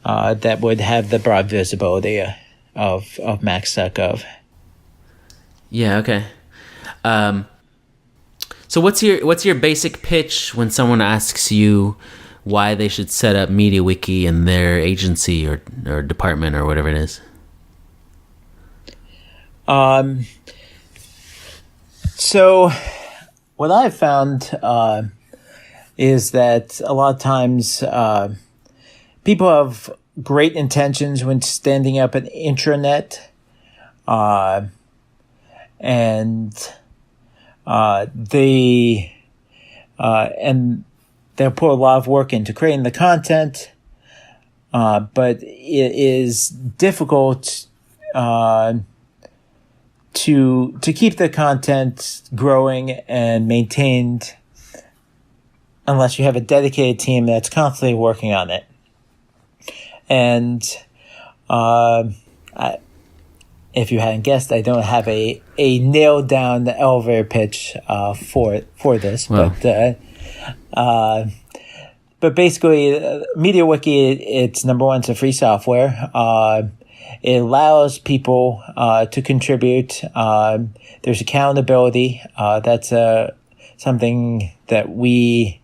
that would have the broad visibility of max.gov. Yeah. Okay. So what's your basic pitch when someone asks you why they should set up MediaWiki in their agency or department or whatever it is? So what I've found is that a lot of times people have great intentions when standing up an intranet, and they'll put a lot of work into creating the content, but it is difficult to keep the content growing and maintained unless you have a dedicated team that's constantly working on it. And if you hadn't guessed, I don't have a nailed down elevator pitch for this. Wow. But basically, MediaWiki, it's number one, it's a free software. It allows people to contribute. There's accountability. That's something that we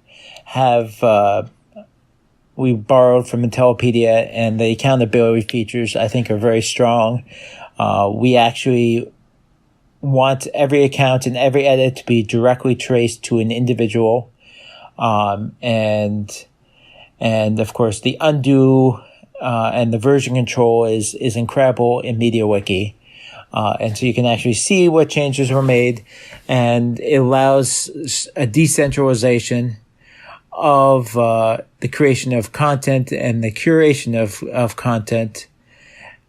have. We borrowed from Intellipedia, and the accountability features, I think, are very strong. We actually want every account and every edit to be directly traced to an individual. And of course, the undo and the version control is incredible in MediaWiki. And so you can actually see what changes were made, and it allows a decentralization of the creation of content and the curation of content.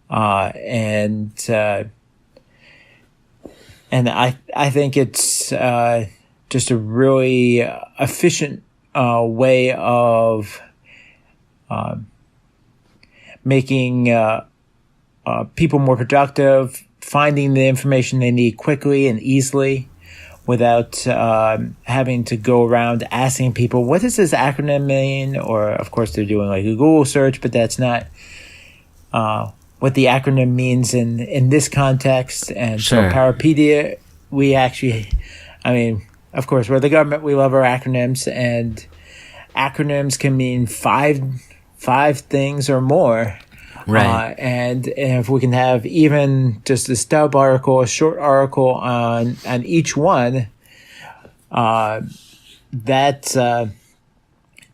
And I think it's just a really efficient way of making people more productive, finding the information they need quickly and easily without having to go around asking people, what does this acronym mean? Or, of course, they're doing like a Google search, but that's not what the acronym means in this context. And Sure. so Powerpedia, we actually, of course, we're the government. We love our acronyms, and acronyms can mean five things or more. Right. And if we can have even just a stub article, a short article on each one, that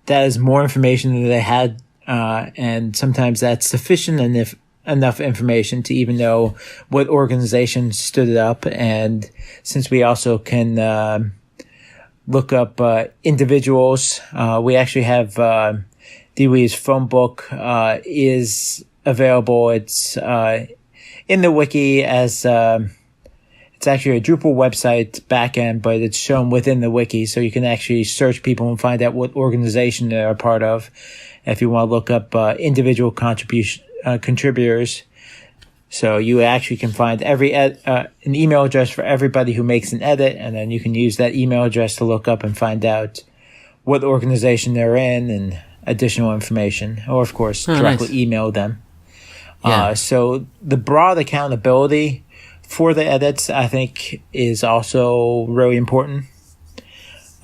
is more information than they had, and sometimes that's sufficient enough information to even know what organization stood it up. And since we also can look up individuals, we actually have DOE's phone book is available. It's in the wiki as it's actually a Drupal website backend, but it's shown within the wiki, so you can actually search people and find out what organization they're a part of. If you want to look up individual contributors, so you actually can find an email address for everybody who makes an edit, and then you can use that email address to look up and find out what organization they're in and additional information, or of course directly email them. Yeah. So the broad accountability for the edits, I think, is also really important.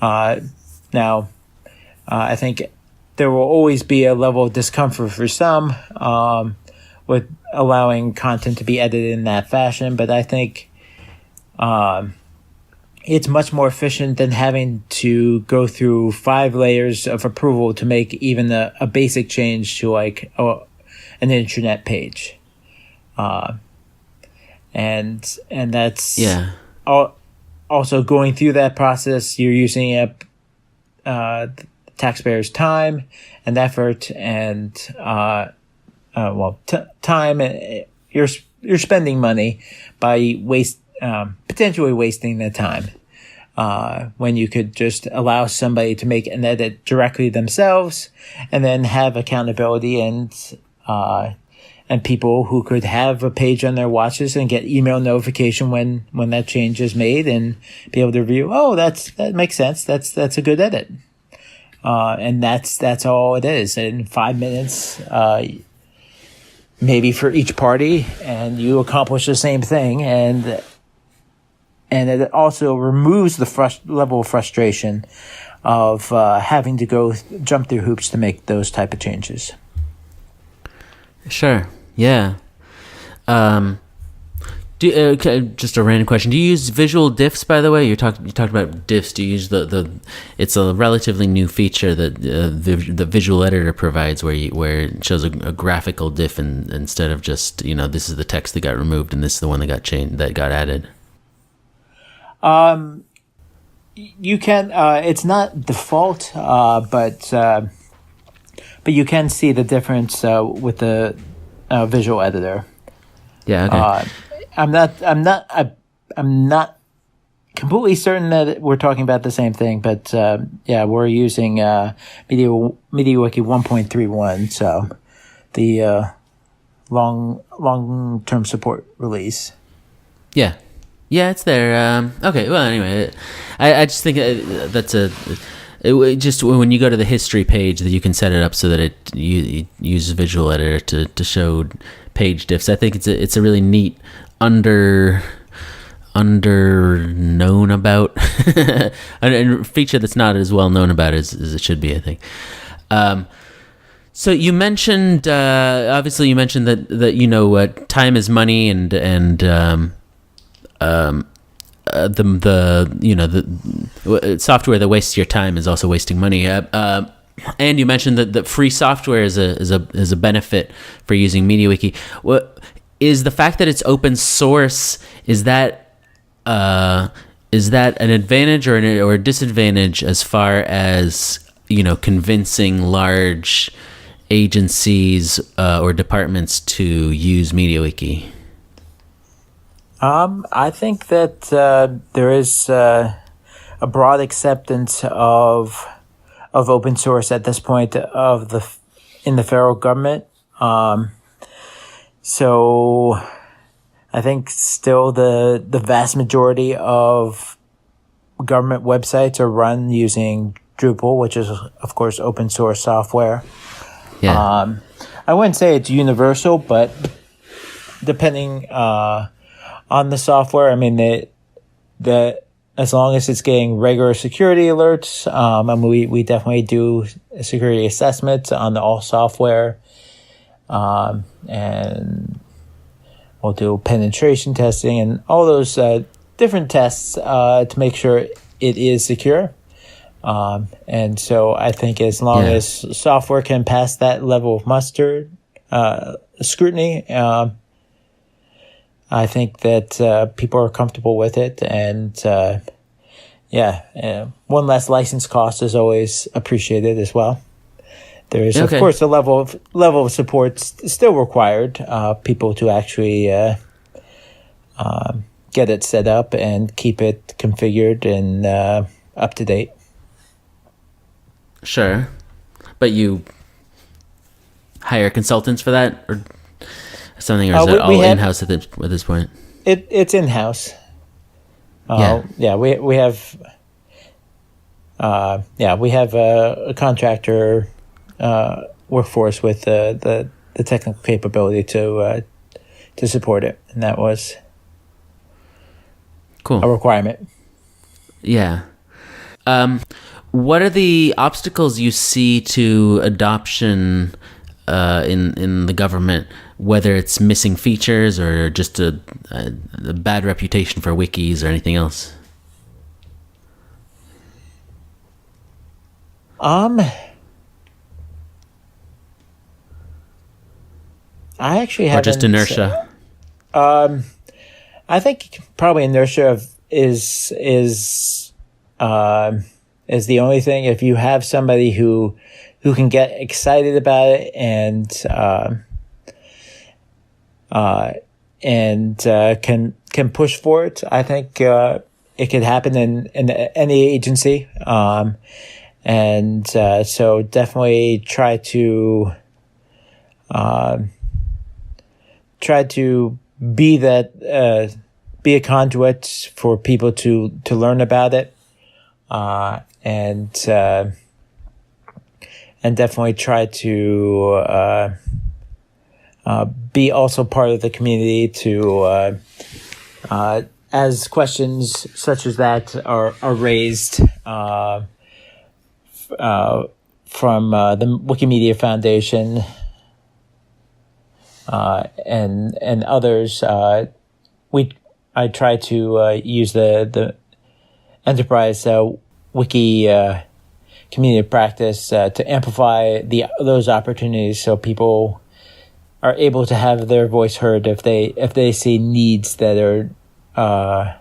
Now, I think there will always be a level of discomfort for some with allowing content to be edited in that fashion, but I think it's much more efficient than having to go through 5 layers of approval to make even a basic change to like an internet page. And that's also going through that process. You're using taxpayers' time and effort, and time. You're spending money by potentially wasting the time when you could just allow somebody to make an edit directly themselves, and then have accountability and people who could have a page on their watches and get email notification when that change is made, and be able to review. Oh, that makes sense. That's a good edit. And that's all it is. In 5 minutes, maybe for each party, and you accomplish the same thing. And it also removes the level of frustration of having to jump through hoops to make those type of changes. Sure. Yeah. Just a random question. Do you use visual diffs, by the way? You talked about diffs. Do you use it's a relatively new feature that the visual editor provides, where it shows a graphical diff instead of just, this is the text that got removed and this is the one that got changed, that got added. You can. It's not default, but you can see the difference with the visual editor. Yeah. Okay. I'm not completely certain that we're talking about the same thing, but we're using MediaWiki 1.31, so the long-term support release. Yeah, it's there. Okay, well, anyway, I just think just when you go to the history page, that you can set it up so that you uses visual editor to show page diffs. I think it's a really neat under known about and feature that's not as well known about as it should be, I think. So you mentioned obviously that time is money, and the software that wastes your time is also wasting money. And you mentioned that free software is a benefit for using MediaWiki. What is the fact that it's open source? Is that an advantage or a disadvantage as far as convincing large agencies or departments to use MediaWiki? I think that there is a broad acceptance of open source at this point in the federal government. So I think still the vast majority of government websites are run using Drupal, which is of course open source software. Yeah. I wouldn't say it's universal, but depending on the software, I mean, the as long as it's getting regular security alerts, and we definitely do security assessments on all software, and we'll do penetration testing and all those different tests to make sure it is secure. And so I think as long as software can pass that level of muster scrutiny, I think that people are comfortable with it. And one less license cost is always appreciated as well. There is, of course, a level of support still required. People to actually get it set up and keep it configured and up to date. Sure, but you hire consultants for that, or something, or is it all in-house at this point? It's in-house. We have a contractor workforce with the technical capability to support it, and that was cool. A requirement. Yeah. What are the obstacles you see to adoption in the government, whether it's missing features or just a bad reputation for wikis or anything else? I actually haven't. Or just inertia? I think probably inertia is the only thing. If you have somebody who can get excited about it and can push for it, I think it could happen in any agency. So definitely try to be a conduit for people to learn about it, and definitely try to be also part of the community to as questions such as that are raised from the Wikimedia Foundation and others. I try to use the enterprise wiki community of practice to amplify those opportunities, so people are able to have their voice heard if they see needs that are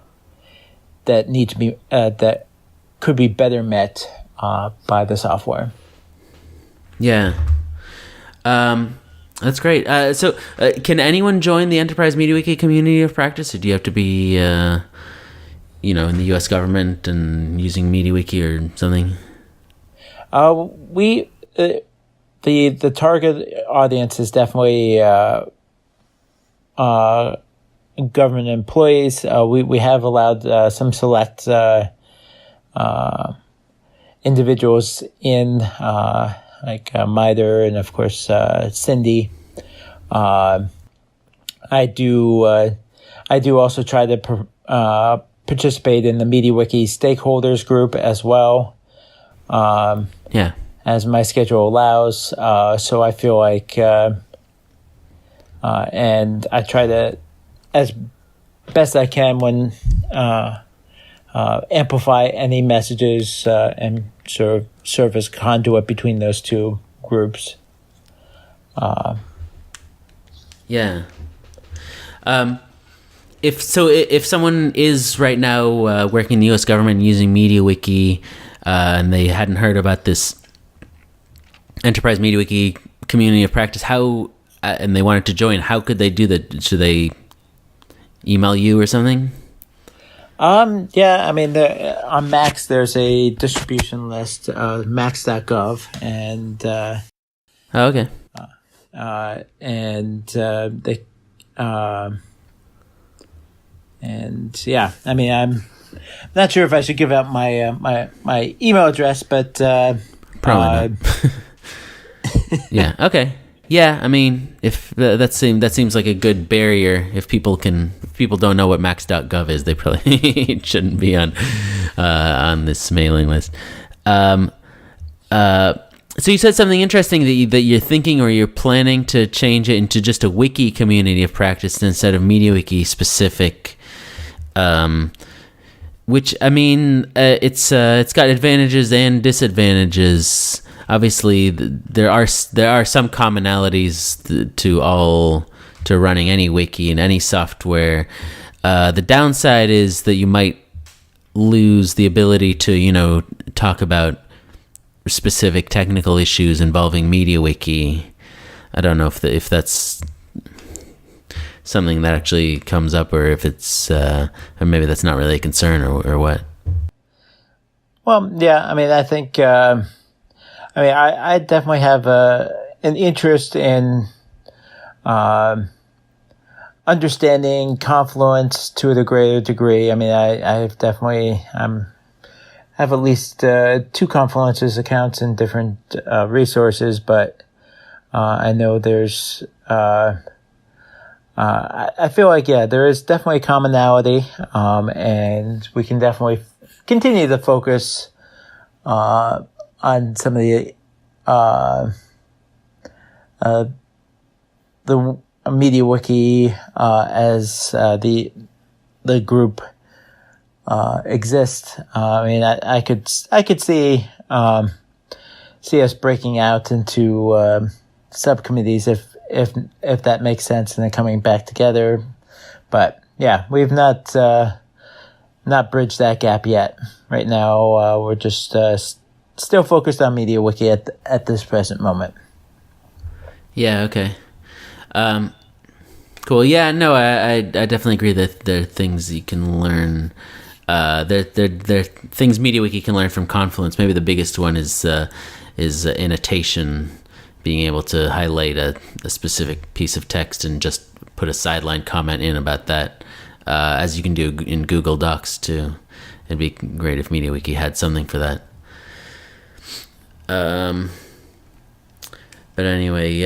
that need to be that could be better met by the software. Yeah. That's great. So can anyone join the Enterprise MediaWiki community of practice, or do you have to be, in the U.S. government and using MediaWiki or something? The target audience is definitely government employees. We have allowed some select individuals in, like MITRE and of course Cindy. I do also try to participate in the MediaWiki stakeholders group as well. As my schedule allows. So I feel like, and I try to, as best I can, when amplify any messages and sort of serve as conduit between those two groups. If someone is right now working in the U.S. government using MediaWiki and they hadn't heard about this Enterprise MediaWiki community of practice, how and they wanted to join, how could they do that? Should they email you or something? On Macs there's a distribution list, macs.gov, and okay. I'm not sure if I should give out my email address, but probably not. Yeah. Okay. Yeah, I mean, if that seems like a good barrier. If people don't know what max.gov is, they probably shouldn't be on this mailing list. So you said something interesting that you're thinking or you're planning to change it into just a wiki community of practice instead of MediaWiki specific. Which, I mean, it's got advantages and disadvantages. Obviously, there are some commonalities to running any wiki and any software. The downside is that you might lose the ability to, talk about specific technical issues involving MediaWiki. I don't know if that's something that actually comes up, or if it's or maybe that's not really a concern, or what. Well, yeah, I mean, I think I definitely have an interest in understanding Confluence to a greater degree. I mean, I've definitely have at least 2 Confluences accounts in different resources, but I know there's I feel like, yeah, there is definitely commonality, and we can definitely continue to focus on some of the MediaWiki as the group exist. I mean, I could see us breaking out into subcommittees if that makes sense, and then coming back together. But yeah, we've not bridged that gap yet. Right now, we're just still focused on MediaWiki at this present moment. Yeah. Okay. Cool. Yeah. No, I definitely agree that there are things you can learn. There are things MediaWiki can learn from Confluence. Maybe the biggest one is annotation. Being able to highlight a specific piece of text and just put a sideline comment in about that, as you can do in Google Docs too. It'd be great if MediaWiki had something for that. But anyway,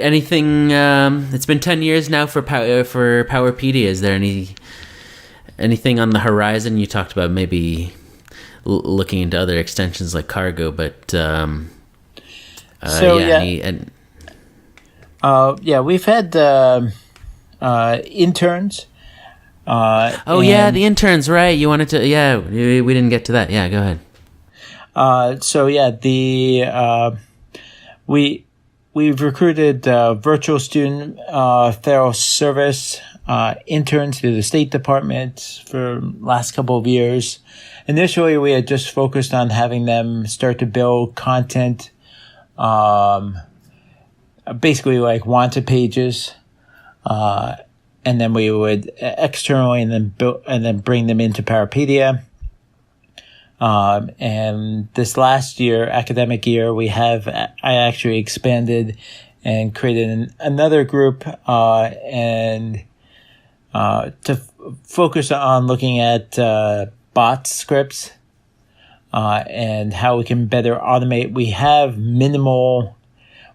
anything? It's been 10 years now for Powerpedia. Is there anything on the horizon? You talked about maybe looking into other extensions like Cargo, but we've had interns. The interns, right? You wanted to, we didn't get to that. Yeah, go ahead. We've recruited virtual student federal service interns through the State Department for last couple of years. Initially, we had just focused on having them start to build content, basically like wanted pages, and then we would externally and then bring them into Powerpedia. And this last year, academic year, I actually expanded and created another group, to focus on looking at bot scripts, and how we can better automate. We have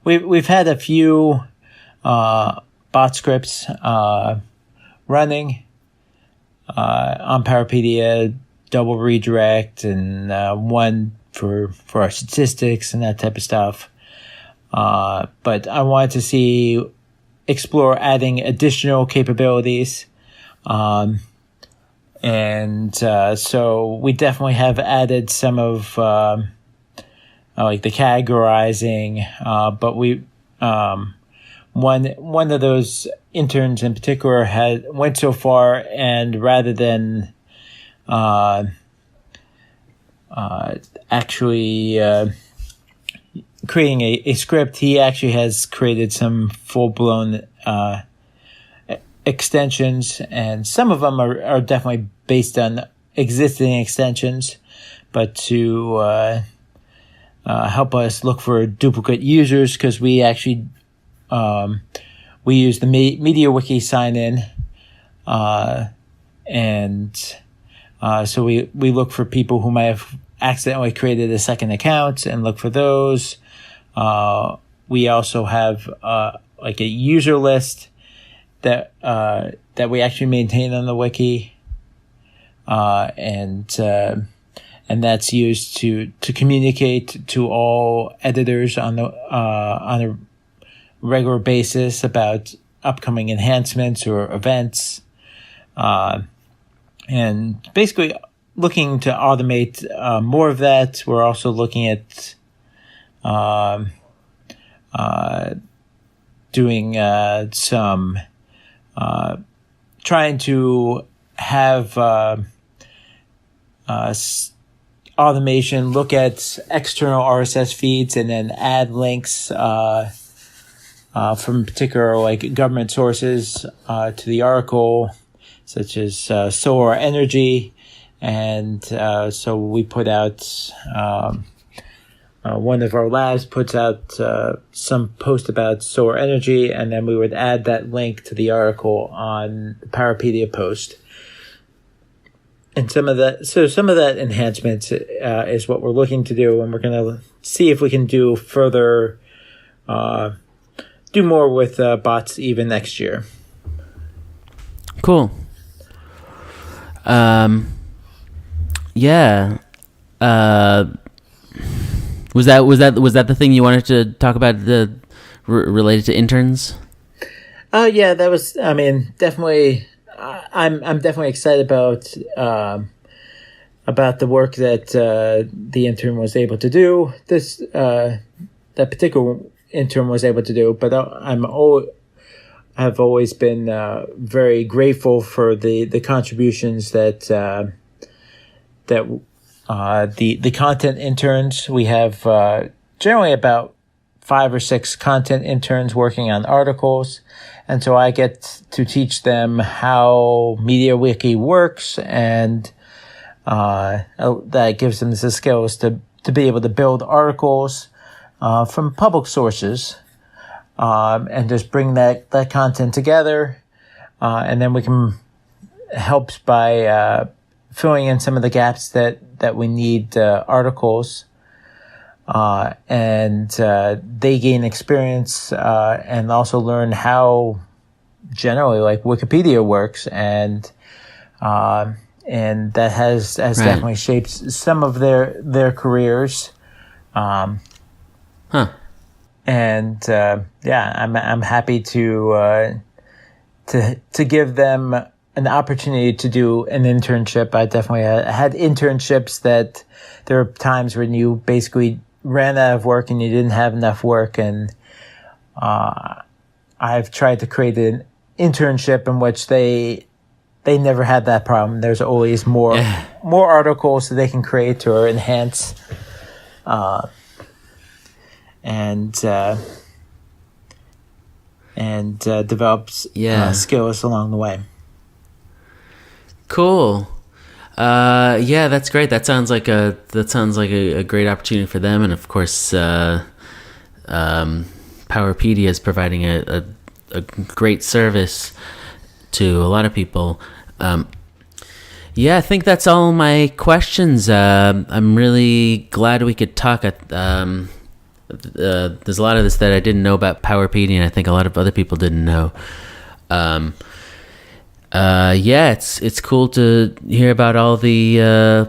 we've had a few bot scripts running on Powerpedia, double redirect, and one for our statistics and that type of stuff. But I wanted to explore adding additional capabilities. So we definitely have added some of like the categorizing, but one of those interns in particular went so far, and rather than actually creating a script, he actually has created some full-blown extensions, and some of them are definitely based on existing extensions, but to help us look for duplicate users, because we actually we use the MediaWiki sign-in, and so we look for people who might have accidentally created a second account and look for those. We also have like a user list that we actually maintain on the wiki, and that's used to communicate to all editors on a regular basis about upcoming enhancements or events, and basically looking to automate more of that. We're also looking at doing some trying to have automation look at external RSS feeds and then add links from particular like government sources to the article, such as solar energy. And so we put out one of our labs puts out some post about solar energy, and then we would add that link to the article on the Powerpedia post. And some of that enhancements is what we're looking to do, and we're going to see if we can do further, do more with bots even next year. Cool. Yeah. Was that the thing you wanted to talk about, related to interns? Yeah, that was. I mean, definitely. I'm definitely excited about the work that the intern was able to do. That particular intern was able to do, but I've always been very grateful for the contributions that the content interns. We have generally about 5 or 6 content interns working on articles, and so I get to teach them how MediaWiki works, and that gives them the skills to be able to build articles from public sources, and just bring that content together, and then we can help by filling in some of the gaps that we need articles, and they gain experience and also learn how generally like Wikipedia works, and that has Right. definitely shaped some of their careers. And yeah, I'm happy to give them an opportunity to do an internship. I definitely had internships that there were times when you basically ran out of work and you didn't have enough work. And I've tried to create an internship in which they never had that problem. There's always more articles that they can create or enhance, and develop skills along the way. Cool. Yeah, that's great. That sounds like a great opportunity for them, and of course, Powerpedia is providing a great service to a lot of people. Yeah, I think that's all my questions. I'm really glad we could talk. There's a lot of this that I didn't know about Powerpedia, and I think a lot of other people didn't know. Yeah, it's cool to hear about all the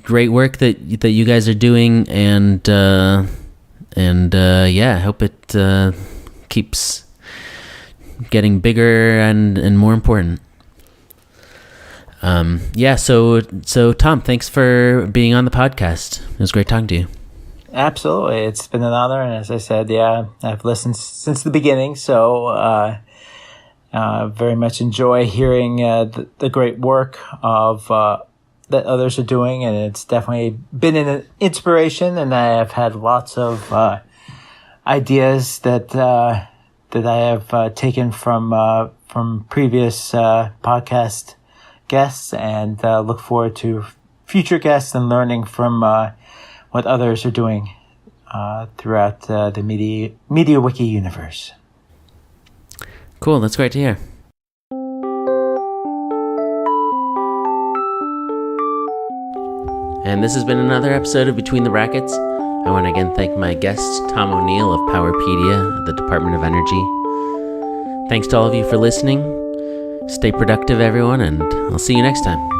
great work that you guys are doing, and yeah, I hope it keeps getting bigger and more important. Yeah, so Tom, thanks for being on the podcast. It was great talking to you. Absolutely, it's been an honor, and as I said, yeah, I've listened since the beginning, so very much enjoy hearing the great work of that others are doing, and it's definitely been an inspiration, and I have had lots of ideas that I have taken from previous podcast guests, and look forward to future guests and learning from what others are doing throughout the MediaWiki universe. Cool, that's great to hear. And this has been another episode of Between the Rackets. I want to again thank my guest, Tom O'Neill of Powerpedia, the Department of Energy. Thanks to all of you for listening. Stay productive, everyone, and I'll see you next time.